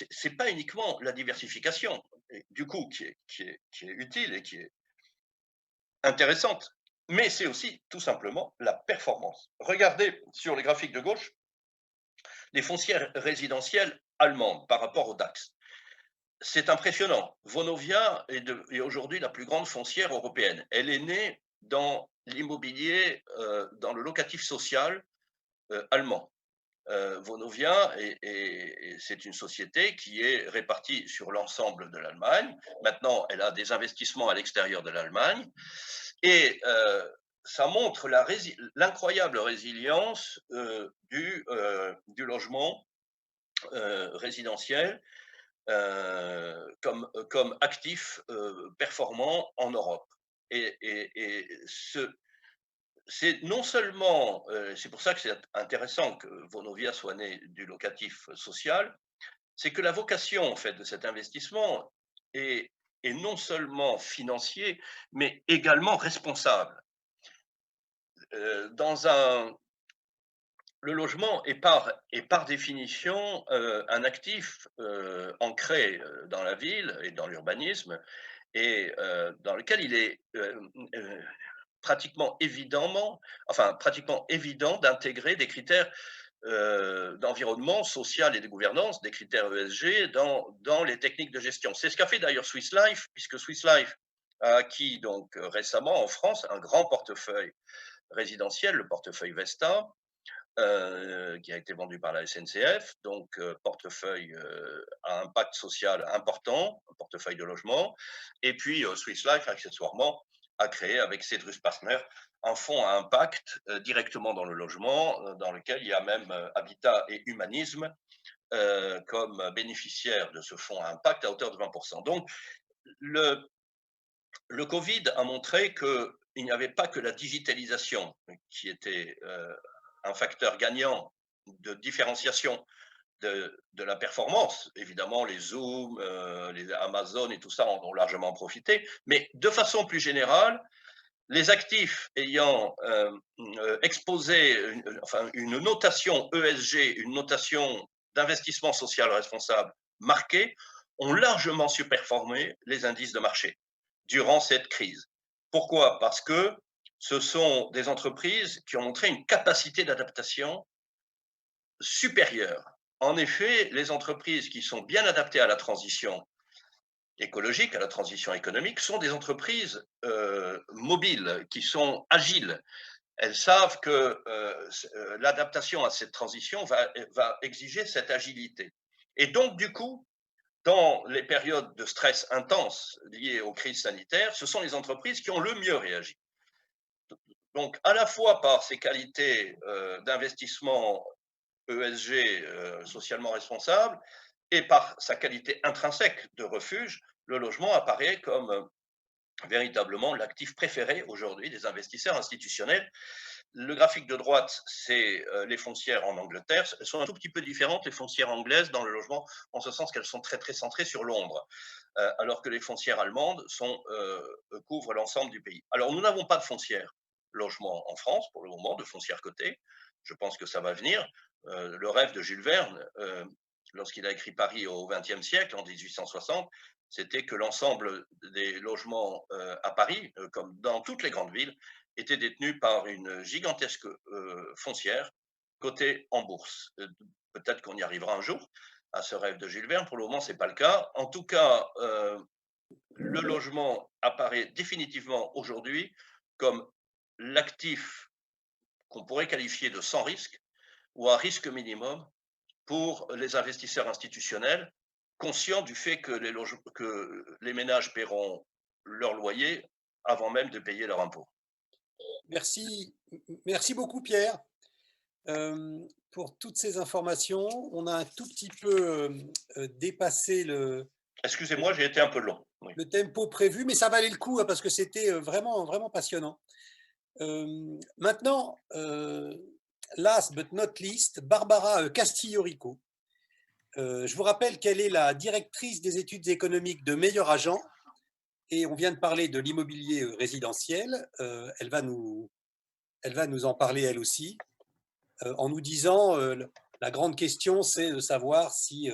c'est pas uniquement la diversification, du coup, qui est utile et qui est intéressante, mais c'est aussi tout simplement la performance. Regardez sur les graphiques de gauche les foncières résidentielles allemandes par rapport au DAX. C'est impressionnant. Vonovia est aujourd'hui la plus grande foncière européenne. Elle est née dans l'immobilier, dans le locatif social allemand. Vonovia, c'est une société qui est répartie sur l'ensemble de l'Allemagne. Maintenant, elle a des investissements à l'extérieur de l'Allemagne. Et ça montre l'incroyable résilience du logement résidentiel comme actif performant en Europe. Et c'est non seulement, c'est pour ça que c'est intéressant que Vonovia soit né du locatif social, c'est que la vocation en fait de cet investissement est non seulement financier, mais également responsable. Le logement est par définition un actif ancré dans la ville et dans l'urbanisme, et dans lequel il est pratiquement évident d'intégrer des critères d'environnement social et de gouvernance, des critères ESG dans les techniques de gestion. C'est ce qu'a fait d'ailleurs Swiss Life, puisque Swiss Life a acquis donc récemment en France un grand portefeuille résidentiel, le portefeuille Vesta, qui a été vendu par la SNCF, donc portefeuille à impact social important, un portefeuille de logement. Et puis Swiss Life, accessoirement, a créé avec Cedrus Partners un fonds à impact directement dans le logement, dans lequel il y a même Habitat et Humanisme comme bénéficiaires de ce fonds à impact à hauteur de 20%. Donc, le Covid a montré qu'il n'y avait pas que la digitalisation qui était un facteur gagnant de différenciation de la performance. Évidemment, les Zoom, les Amazon et tout ça en ont largement profité, mais de façon plus générale, les actifs ayant exposé une notation ESG, une notation d'investissement social responsable marquée, ont largement surperformé les indices de marché durant cette crise. Pourquoi? Parce que ce sont des entreprises qui ont montré une capacité d'adaptation supérieure. En effet, les entreprises qui sont bien adaptées à la transition écologique, à la transition économique, sont des entreprises mobiles, qui sont agiles. Elles savent que l'adaptation à cette transition va exiger cette agilité. Et donc, du coup, dans les périodes de stress intense liées aux crises sanitaires, ce sont les entreprises qui ont le mieux réagi. Donc, à la fois par ces qualités d'investissement ESG, socialement responsable, et par sa qualité intrinsèque de refuge, le logement apparaît comme véritablement l'actif préféré aujourd'hui des investisseurs institutionnels. Le graphique de droite, c'est les foncières en Angleterre. Elles sont un tout petit peu différentes, les foncières anglaises, dans le logement, en ce sens qu'elles sont très, très centrées sur Londres, alors que les foncières allemandes couvrent l'ensemble du pays. Alors, nous n'avons pas de foncières logement en France, pour le moment, de foncières cotées. Je pense que ça va venir. Le rêve de Jules Verne, lorsqu'il a écrit Paris au XXe siècle, en 1860, c'était que l'ensemble des logements à Paris, comme dans toutes les grandes villes, étaient détenus par une gigantesque foncière cotée en bourse. Peut-être qu'on y arrivera un jour à ce rêve de Jules Verne. Pour le moment, ce n'est pas le cas. En tout cas, le logement apparaît définitivement aujourd'hui comme l'actif qu'on pourrait qualifier de sans risque ou à risque minimum pour les investisseurs institutionnels, conscients du fait que les ménages paieront leur loyer avant même de payer leur impôt. Merci, merci beaucoup Pierre pour toutes ces informations. On a un tout petit peu dépassé Excusez-moi, j'ai été un peu long. Oui. Le tempo prévu, mais ça valait le coup hein, parce que c'était vraiment, vraiment passionnant. Maintenant, last but not least, Barbara Castillo-Rico. Je vous rappelle qu'elle est la directrice des études économiques de Meilleur Agent et on vient de parler de l'immobilier résidentiel. Elle va nous en parler elle aussi en nous disant la grande question, c'est de savoir si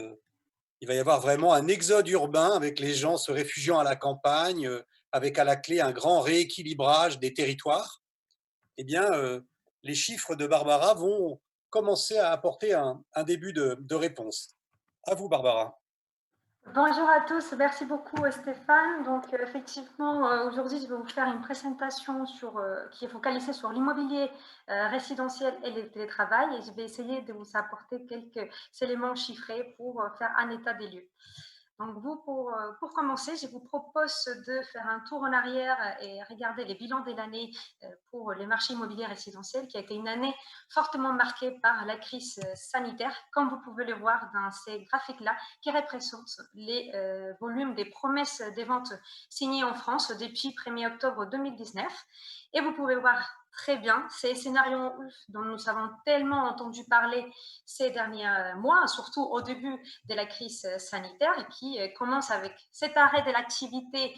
il va y avoir vraiment un exode urbain avec les gens se réfugiant à la campagne, avec à la clé un grand rééquilibrage des territoires. Eh bien, les chiffres de Barbara vont commencer à apporter un début de réponse. À vous, Barbara. Bonjour à tous, merci beaucoup Stéphane. Donc effectivement, aujourd'hui, je vais vous faire une présentation qui est focalisée sur l'immobilier résidentiel et le télétravail et je vais essayer de vous apporter quelques éléments chiffrés pour faire un état des lieux. Donc vous, pour commencer, je vous propose de faire un tour en arrière et regarder les bilans de l'année pour les marchés immobiliers résidentiels, qui a été une année fortement marquée par la crise sanitaire, comme vous pouvez le voir dans ces graphiques-là, qui représentent les volumes des promesses des ventes signées en France depuis 1er octobre 2019. Et vous pouvez voir très bien ces scénarios dont nous avons tellement entendu parler ces derniers mois, surtout au début de la crise sanitaire, qui commence avec cet arrêt de l'activité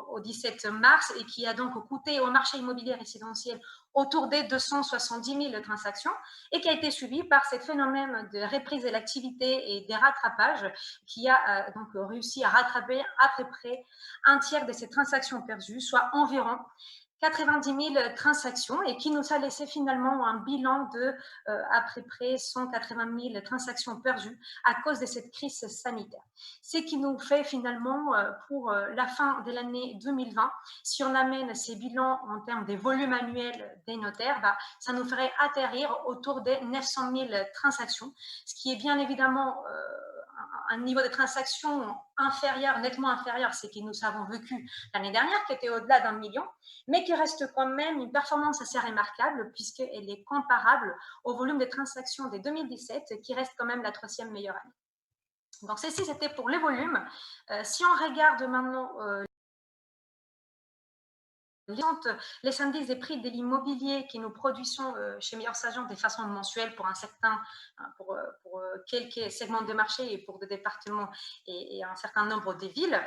au 17 mars et qui a donc coûté au marché immobilier résidentiel autour des 270 000 transactions et qui a été suivi par ce phénomène de reprise de l'activité et des rattrapages qui a donc réussi à rattraper à peu près un tiers de ces transactions perdues, soit environ 90 000 transactions et qui nous a laissé finalement un bilan de à peu près 180 000 transactions perdues à cause de cette crise sanitaire. Ce qui nous fait finalement pour la fin de l'année 2020, si on amène ces bilans en termes des volumes annuels des notaires, ça nous ferait atterrir autour des 900 000 transactions, ce qui est bien évidemment un niveau de transaction inférieur, nettement inférieur à ce que nous avons vécu l'année dernière, qui était au-delà d'1 million, mais qui reste quand même une performance assez remarquable puisqu'elle est comparable au volume des transactions de 2017, qui reste quand même la 3e meilleure année. Donc ceci, c'était pour les volumes. Si on regarde maintenant les indices des prix de l'immobilier que nous produisons chez Meilleurs Agents de façon mensuelle pour pour quelques segments de marché et pour des départements et un certain nombre de villes.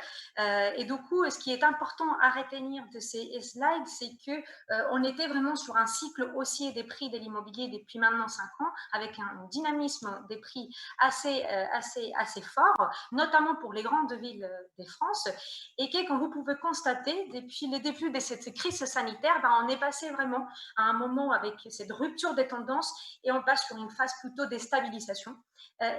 Et du coup, ce qui est important à retenir de ces slides, c'est qu'on était vraiment sur un cycle haussier des prix de l'immobilier depuis maintenant 5 ans, avec un dynamisme des prix assez fort, notamment pour les grandes villes de France, et que, comme vous pouvez constater, depuis le début de cette crise sanitaire, on est passé vraiment à un moment avec cette rupture des tendances et on passe sur une phase plutôt de stabilisation.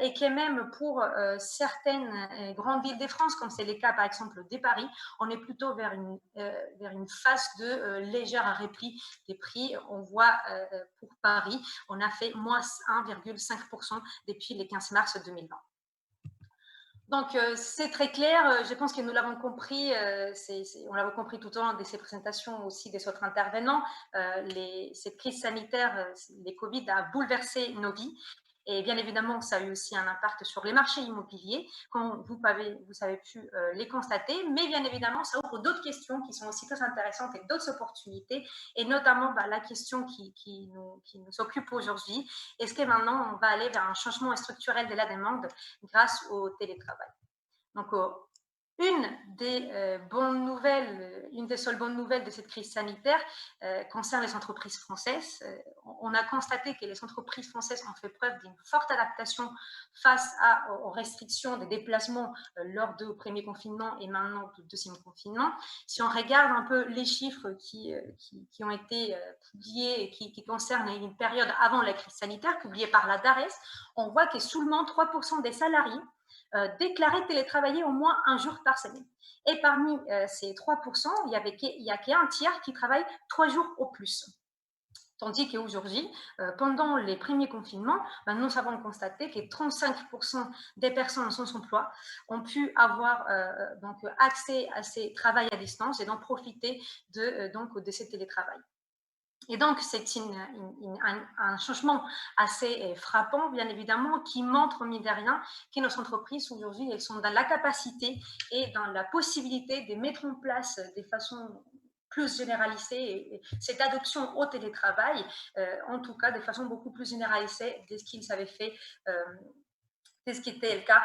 Et que même pour certaines grandes villes de France, comme c'est le cas par exemple de Paris, on est plutôt vers une phase de légère repli des prix. On voit pour Paris, on a fait moins 1,5% depuis le 15 mars 2020. Donc, c'est très clair. Je pense que nous l'avons compris. On l'avait compris tout au long de ces présentations aussi des autres intervenants. Cette crise sanitaire, les Covid, a bouleversé nos vies. Et bien évidemment, ça a eu aussi un impact sur les marchés immobiliers, comme vous avez pu les constater. Mais bien évidemment, ça ouvre d'autres questions qui sont aussi très intéressantes et d'autres opportunités. Et notamment, la question qui nous occupe aujourd'hui, est-ce que maintenant, on va aller vers un changement structurel de la demande grâce au télétravail? Donc, une des seules bonnes nouvelles de cette crise sanitaire concerne les entreprises françaises. On a constaté que les entreprises françaises ont fait preuve d'une forte adaptation face aux restrictions des déplacements lors du premier confinement et maintenant du deuxième confinement. Si on regarde un peu les chiffres qui ont été publiés et qui concernent une période avant la crise sanitaire, publiés par la DARES, on voit que seulement 3% des salariés déclarer télétravailler au moins un jour par semaine. Et parmi ces 3%, il n'y a qu'un tiers qui travaille 3 jours au plus. Tandis qu'aujourd'hui, pendant les premiers confinements, nous avons constaté que 35% des personnes sans emploi ont pu avoir accès à ces travails à distance et d'en profiter de ce télétravail. Et donc, c'est un changement assez frappant, bien évidemment, qui montre, mine de rien, que nos entreprises, aujourd'hui, elles sont dans la capacité et dans la possibilité de mettre en place de façon plus généralisée cette adoption au télétravail, en tout cas de façon beaucoup plus généralisée de ce qu'ils avaient fait c'est ce qui était le cas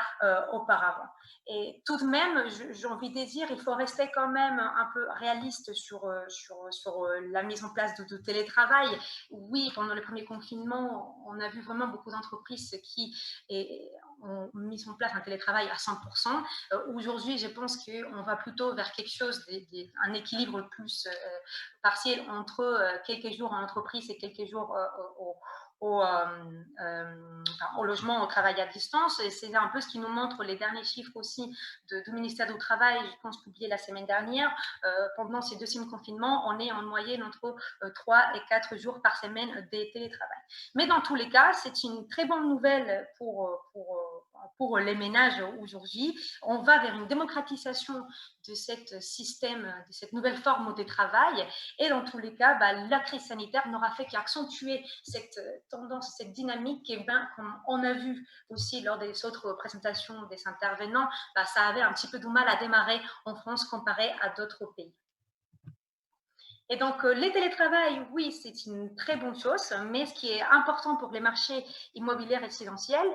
auparavant. Et tout de même, j'ai envie de dire, il faut rester quand même un peu réaliste sur la mise en place du télétravail. Oui, pendant le premier confinement, on a vu vraiment beaucoup d'entreprises qui ont mis en place un télétravail à 100%. Aujourd'hui, je pense qu'on va plutôt vers quelque chose, un équilibre plus partiel entre quelques jours en entreprise et quelques jours au logement, au travail à distance. Et c'est un peu ce qui nous montre les derniers chiffres aussi du ministère du Travail, je pense, publié la semaine dernière. Pendant ces deuxièmes confinements, on est en moyenne entre 3 et 4 jours par semaine de télétravail. Mais dans tous les cas, c'est une très bonne nouvelle pour les ménages aujourd'hui. On va vers une démocratisation de ce système, de cette nouvelle forme de travail. Et dans tous les cas, la crise sanitaire n'aura fait qu'accentuer cette tendance, cette dynamique, et comme on a vu aussi lors des autres présentations des intervenants, ça avait un petit peu de mal à démarrer en France comparé à d'autres pays. Et donc, les télétravail, oui, c'est une très bonne chose, mais ce qui est important pour les marchés immobiliers résidentiels,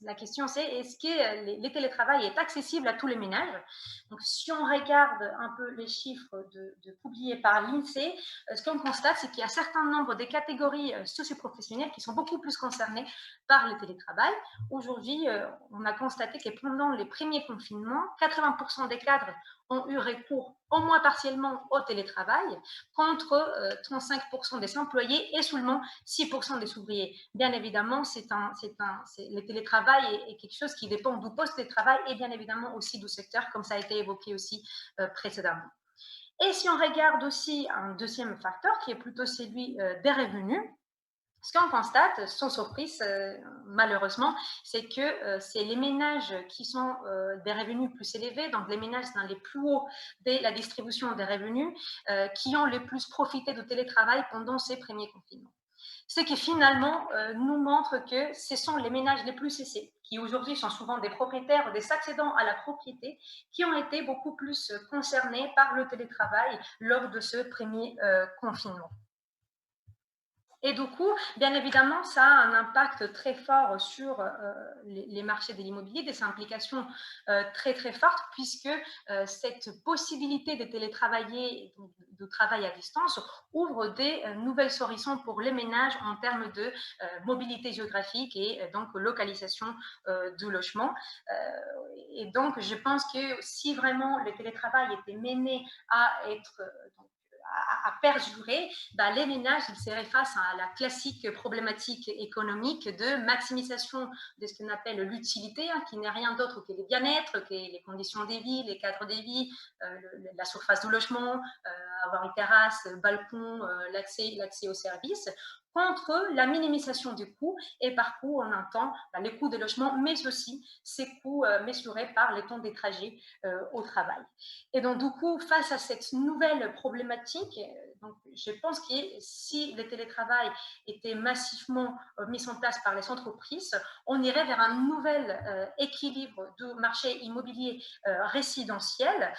la question c'est, est-ce que les télétravail est accessible à tous les ménages? Donc, si on regarde un peu les chiffres publiés par l'INSEE, ce qu'on constate, c'est qu'il y a un certain nombre de catégories socioprofessionnelles qui sont beaucoup plus concernées par le télétravail. Aujourd'hui, on a constaté que pendant les premiers confinements, 80% des cadres ont eu recours au moins partiellement au télétravail, contre 35% des employés et seulement 6% des ouvriers. Bien évidemment, le télétravail est quelque chose qui dépend du poste de travail et bien évidemment aussi du secteur, comme ça a été évoqué aussi précédemment. Et si on regarde aussi un deuxième facteur, qui est plutôt celui des revenus, ce qu'on constate, sans surprise, malheureusement, c'est que c'est les ménages qui sont des revenus plus élevés, donc les ménages dans les plus hauts de la distribution des revenus, qui ont le plus profité du télétravail pendant ces premiers confinements. Ce qui finalement nous montre que ce sont les ménages les plus aisés qui aujourd'hui sont souvent des propriétaires ou des accédants à la propriété, qui ont été beaucoup plus concernés par le télétravail lors de ce premier confinement. Et du coup, bien évidemment, ça a un impact très fort sur les marchés de l'immobilier, des implications très très fortes, puisque cette possibilité de télétravailler, de travail à distance, ouvre des nouvelles horizons pour les ménages en termes de mobilité géographique et donc localisation du logement. Et donc, je pense que si vraiment le télétravail était mené à être à perdurer, les ménages ils seraient face à la classique problématique économique de maximisation de ce qu'on appelle l'utilité, qui n'est rien d'autre que le bien-être, que les conditions des vies, les cadres des vies, la surface du logement, avoir une terrasse, balcon, l'accès aux services, contre la minimisation du coût, et par coût on entend les coûts des logements, mais aussi ces coûts mesurés par les temps des trajets au travail. Et donc du coup, face à cette nouvelle problématique, donc, je pense que si le télétravail était massivement mis en place par les entreprises, on irait vers un nouvel équilibre du marché immobilier résidentiel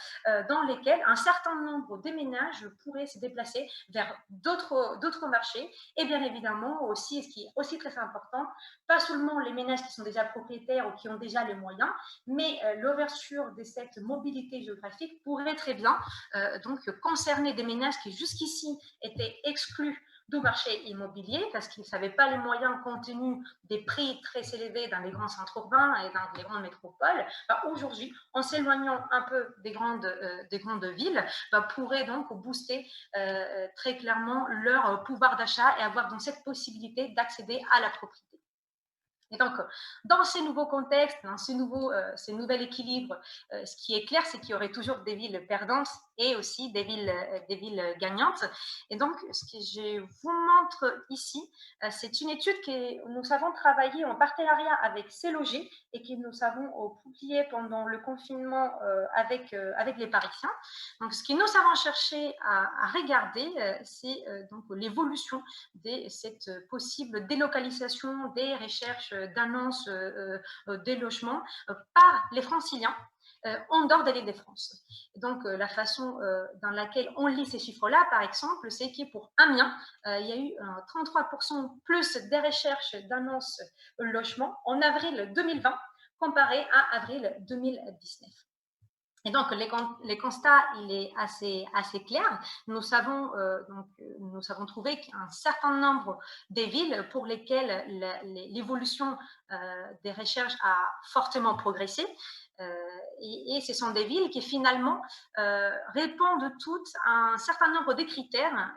dans lequel un certain nombre de ménages pourraient se déplacer vers d'autres marchés, et bien évidemment aussi, ce qui est aussi très important, pas seulement les ménages qui sont déjà propriétaires ou qui ont déjà les moyens, mais l'ouverture de cette mobilité géographique pourrait très bien donc concerner des ménages qui jusqu'ici étaient exclus du marché immobilier parce qu'ils n'avaient pas les moyens compte tenu des prix très élevés dans les grands centres urbains et dans les grandes métropoles. Aujourd'hui, en s'éloignant un peu des grandes villes, pourraient donc booster très clairement leur pouvoir d'achat et avoir donc cette possibilité d'accéder à la propriété. Et donc, dans ces nouveaux contextes, dans ces nouvel équilibre, ce qui est clair, c'est qu'il y aurait toujours des villes perdantes et aussi des villes gagnantes. Et donc, ce que je vous montre ici, c'est une étude que nous avons travaillée en partenariat avec C-Logis et que nous avons publiée pendant le confinement avec les Parisiens. Donc, ce que nous avons cherché à regarder, c'est donc l'évolution de cette possible délocalisation des recherches d'annonces des logements par les franciliens en dehors de l'Île-de-France. Donc, la façon dans laquelle on lit ces chiffres-là, par exemple, c'est que pour Amiens, il y a eu 33% plus des recherches d'annonces logements en avril 2020 comparé à avril 2019. Et donc, les constats, il est assez clair. Nous avons trouvé qu'un certain nombre des villes pour lesquelles l'évolution des recherches a fortement progressé. Et ce sont des villes qui finalement répondent toutes à un certain nombre de critères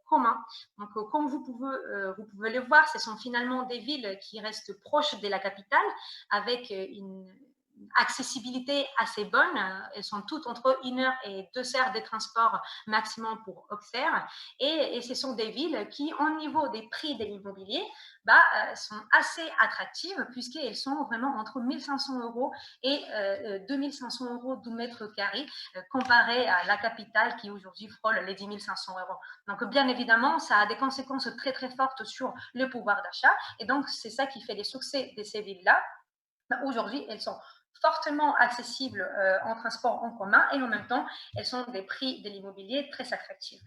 communs. Donc, comme vous pouvez le voir, ce sont finalement des villes qui restent proches de la capitale avec une accessibilité assez bonne. Elles sont toutes entre 1 heure et 2 heures de transport maximum pour Auxerre. Et ce sont des villes qui, au niveau des prix de l'immobilier, sont assez attractives puisqu'elles sont vraiment entre 1 500 € et 2 500 € du mètre carré comparé à la capitale qui aujourd'hui frôle les 10 500 €. Donc, bien évidemment, ça a des conséquences très, très fortes sur le pouvoir d'achat. Et donc, c'est ça qui fait les succès de ces villes-là. Aujourd'hui, elles sont fortement accessibles en transport en commun et en même temps, elles sont des prix de l'immobilier très attractifs.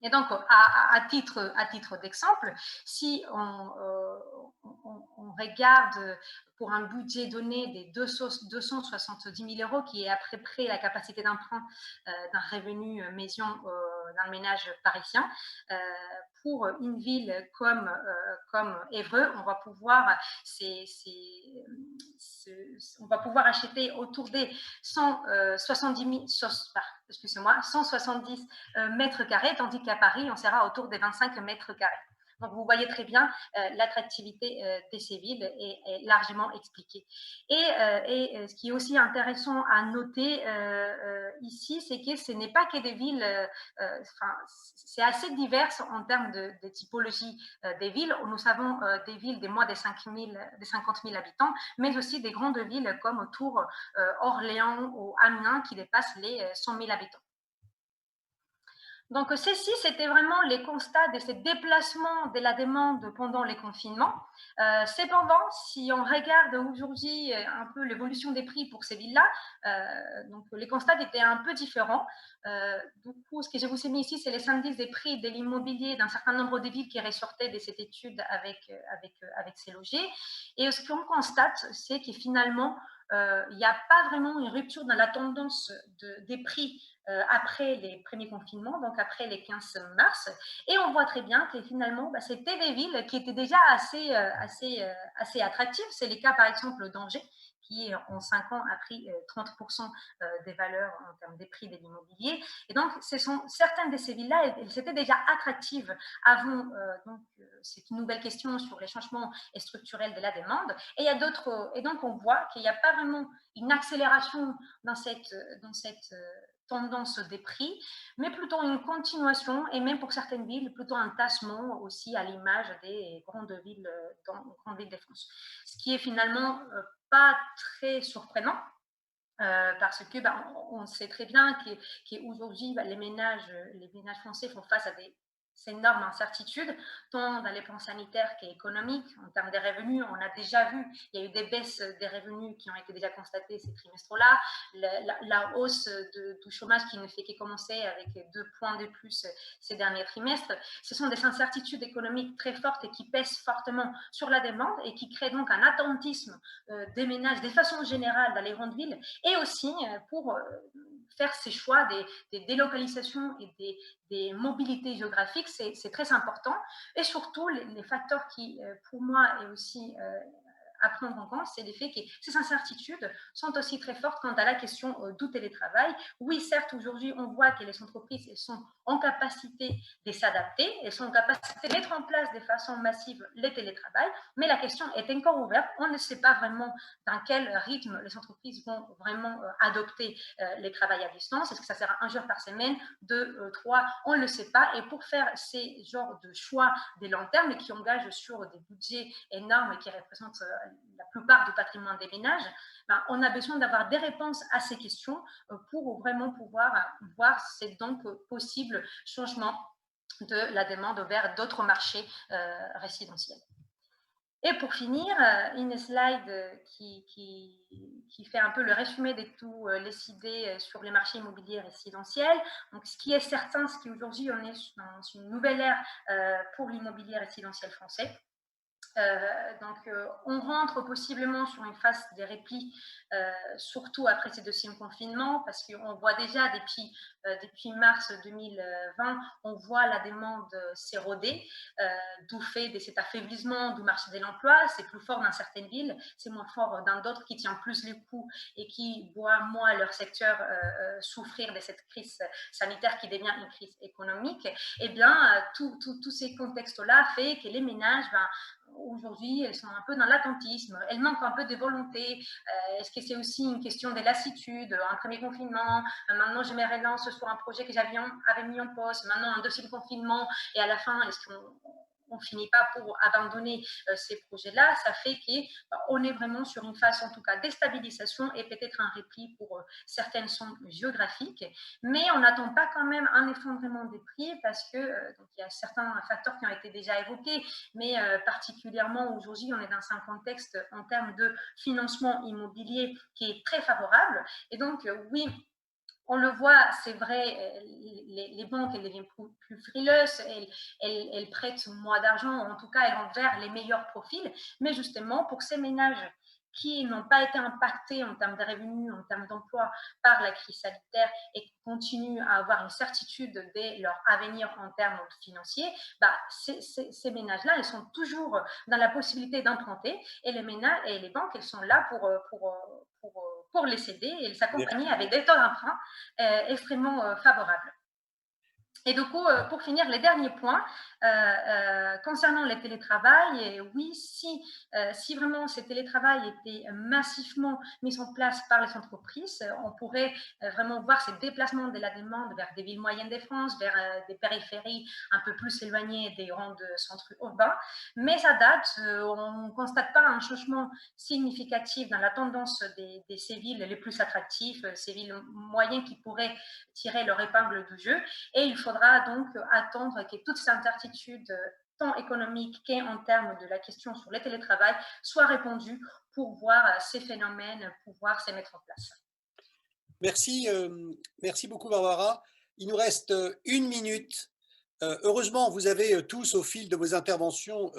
Et donc, à titre d'exemple, si on regarde pour un budget donné des 270 000 €, qui est à peu près la capacité d'emprunt d'un revenu maison d'un ménage parisien, pour une ville comme Évreux, on va pouvoir acheter autour des 170 mètres carrés, tandis qu'à Paris, on sera autour des 25 mètres carrés. Donc, vous voyez très bien l'attractivité de ces villes est largement expliquée. Et ce qui est aussi intéressant à noter ici, c'est que ce n'est pas que des villes, c'est assez divers en termes de typologie des villes. Nous avons des villes de moins de 50 000 habitants, mais aussi des grandes villes comme Tours, Orléans ou Amiens qui dépassent les 100 000 habitants. Donc, ceci, c'était vraiment les constats de ces déplacements de la demande pendant les confinements. Cependant, si on regarde aujourd'hui un peu l'évolution des prix pour ces villes-là, donc les constats étaient un peu différents. Du coup, ce que je vous ai mis ici, c'est les indices des prix de l'immobilier d'un certain nombre de villes qui ressortaient de cette étude avec ces logés. Et ce qu'on constate, c'est que finalement, il n'y a pas vraiment une rupture dans la tendance des prix après les premiers confinements, donc après les 15 mars. Et on voit très bien que finalement, c'était des villes qui étaient déjà assez attractives. C'est le cas, par exemple, d'Angers, qui en 5 ans a pris 30% des valeurs en termes des prix de l'immobilier. Et donc, certaines de ces villes-là, elles étaient déjà attractives avant. C'est une nouvelle question sur les changements structurels de la demande. Et donc, on voit qu'il n'y a pas vraiment une accélération dans cette tendance des prix, mais plutôt une continuation, et même pour certaines villes, plutôt un tassement aussi à l'image des grandes villes de France. Ce qui est finalement pas très surprenant, parce que on sait très bien qu'aujourd'hui, les ménages français font face à des énormes incertitudes, tant dans les plans sanitaires qu'économiques. En termes de revenus, on a déjà vu, il y a eu des baisses des revenus qui ont été déjà constatées ces trimestres-là, la hausse du chômage qui ne fait que commencer avec 2 points de plus ces derniers trimestres. Ce sont des incertitudes économiques très fortes et qui pèsent fortement sur la demande et qui créent donc un attentisme des ménages de façon générale dans les grandes villes, et aussi pour faire ces choix des délocalisations et des mobilités géographiques, c'est très important. Et surtout, les facteurs qui, pour moi, est aussi à prendre en compte, c'est le fait que ces incertitudes sont aussi très fortes quant à la question du télétravail. Oui, certes, aujourd'hui, on voit que les entreprises, elles sont en capacité de s'adapter, elles sont en capacité de mettre en place de façon massive le télétravail, mais la question est encore ouverte. On ne sait pas vraiment dans quel rythme les entreprises vont vraiment adopter les travails à distance. Est-ce que ça sera 1 jour par semaine, 2, 3, on ne le sait pas. Et pour faire ces genres de choix des long terme qui engagent sur des budgets énormes et qui représentent la plupart du patrimoine des ménages, on a besoin d'avoir des réponses à ces questions pour vraiment pouvoir voir si c'est donc possible changement de la demande vers d'autres marchés résidentiels. Et pour finir, une slide qui fait un peu le résumé de toutes les idées sur les marchés immobiliers résidentiels. Donc, ce qui est certain, c'est qu'aujourd'hui, on est dans une nouvelle ère pour l'immobilier résidentiel français. On rentre possiblement sur une phase de repli, surtout après ces 2e confinements, parce qu'on voit déjà depuis mars 2020, on voit la demande s'éroder, d'où fait de cet affaiblissement du marché de l'emploi. C'est plus fort dans certaines villes, c'est moins fort dans d'autres qui tiennent plus les coûts et qui voient moins leur secteur souffrir de cette crise sanitaire qui devient une crise économique. Eh bien, tous ces contextes-là fait que les ménages, aujourd'hui, elles sont un peu dans l'attentisme, elles manquent un peu de volonté. Est-ce que c'est aussi une question de lassitude, un premier confinement, maintenant je me relance sur un projet que j'avais mis en pause, maintenant un 2e confinement, et à la fin, est-ce qu'on finit pas pour abandonner ces projets-là? Ça fait qu'on est vraiment sur une phase, en tout cas, de stabilisation et peut-être un repli pour certaines zones géographiques. Mais on n'attend pas quand même un effondrement des prix parce que donc il y a certains facteurs qui ont été déjà évoqués, mais particulièrement aujourd'hui, on est dans un contexte en termes de financement immobilier qui est très favorable. Et donc, oui, on le voit, c'est vrai, les banques, elles deviennent plus frileuses, elles prêtent moins d'argent, en tout cas, elles vont vers les meilleurs profils. Mais justement, pour ces ménages qui n'ont pas été impactés en termes de revenus, en termes d'emploi par la crise sanitaire et qui continuent à avoir une certitude de leur avenir en termes financiers, ces ménages-là, ils sont toujours dans la possibilité d'emprunter, et les banques, elles sont là pour les aider et les accompagner avec des taux d'emprunt extrêmement favorables. Et du coup, pour finir, les derniers points concernant le télétravail. Et oui, si vraiment ce télétravail était massivement mis en place par les entreprises, on pourrait vraiment voir ces déplacements de la demande vers des villes moyennes de France, vers des périphéries un peu plus éloignées des grands centres urbains. Mais à date, on ne constate pas un changement significatif dans la tendance de ces villes les plus attractives, ces villes moyennes qui pourraient tirer leur épingle du jeu. Et il faudra faudra donc attendre que toutes ces incertitudes, tant économiques qu'en termes de la question sur le télétravail, soient répondues pour voir ces phénomènes pouvoir se mettre en place. Merci, merci beaucoup Barbara. Il nous reste 1 minute. Heureusement, vous avez tous, au fil de vos interventions,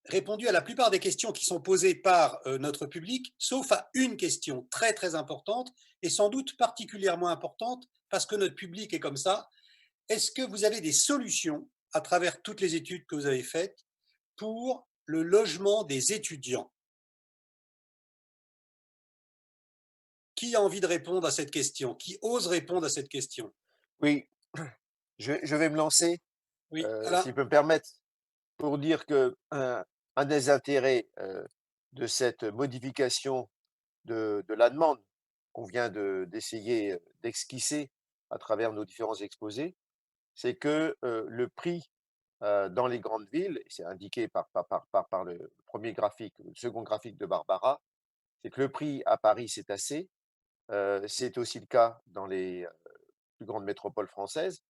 répondu à la plupart des questions qui sont posées par notre public, sauf à une question très très importante et sans doute particulièrement importante parce que notre public est comme ça. Est-ce que vous avez des solutions à travers toutes les études que vous avez faites pour le logement des étudiants? Qui a envie de répondre à cette question? Qui ose répondre à cette question? Oui, je vais me lancer, Oui, si Alain? je peux me permettre, pour dire qu'un des intérêts de cette modification de la demande qu'on vient d'essayer d'esquisser à travers nos différents exposés, c'est que le prix dans les grandes villes, et c'est indiqué par le premier graphique, le second graphique de Barbara, c'est que le prix à Paris, c'est assez. C'est aussi le cas dans les plus grandes métropoles françaises.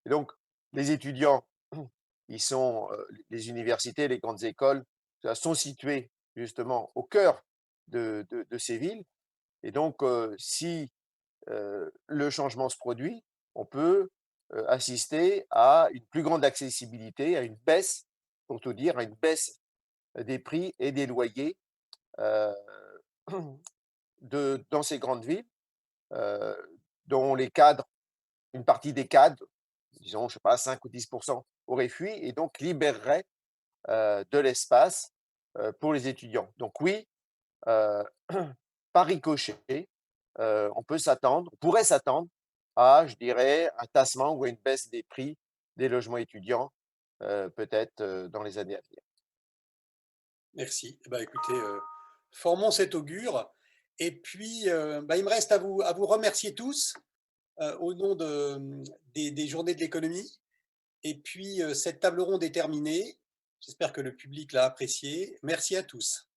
Et donc, les étudiants, ils sont, les universités, les grandes écoles, sont situées justement au cœur de ces villes. Et donc, si le changement se produit, on peut assister à une plus grande accessibilité, à une baisse, pour tout dire, à une baisse des prix et des loyers euh, dans ces grandes villes, euh, dont les cadres, une partie des cadres, disons, je sais pas, 5 ou 10% auraient fui et donc libéreraient de l'espace pour les étudiants. Donc oui, euh, par ricochet, on pourrait s'attendre à, je dirais, un tassement ou à une baisse des prix des logements étudiants, peut-être dans les années à venir. Merci. Eh ben, écoutez, formons cet augure. Et puis, il me reste à vous remercier tous au nom des journées de l'économie. Et puis, cette table ronde est terminée. J'espère que le public l'a apprécié. Merci à tous.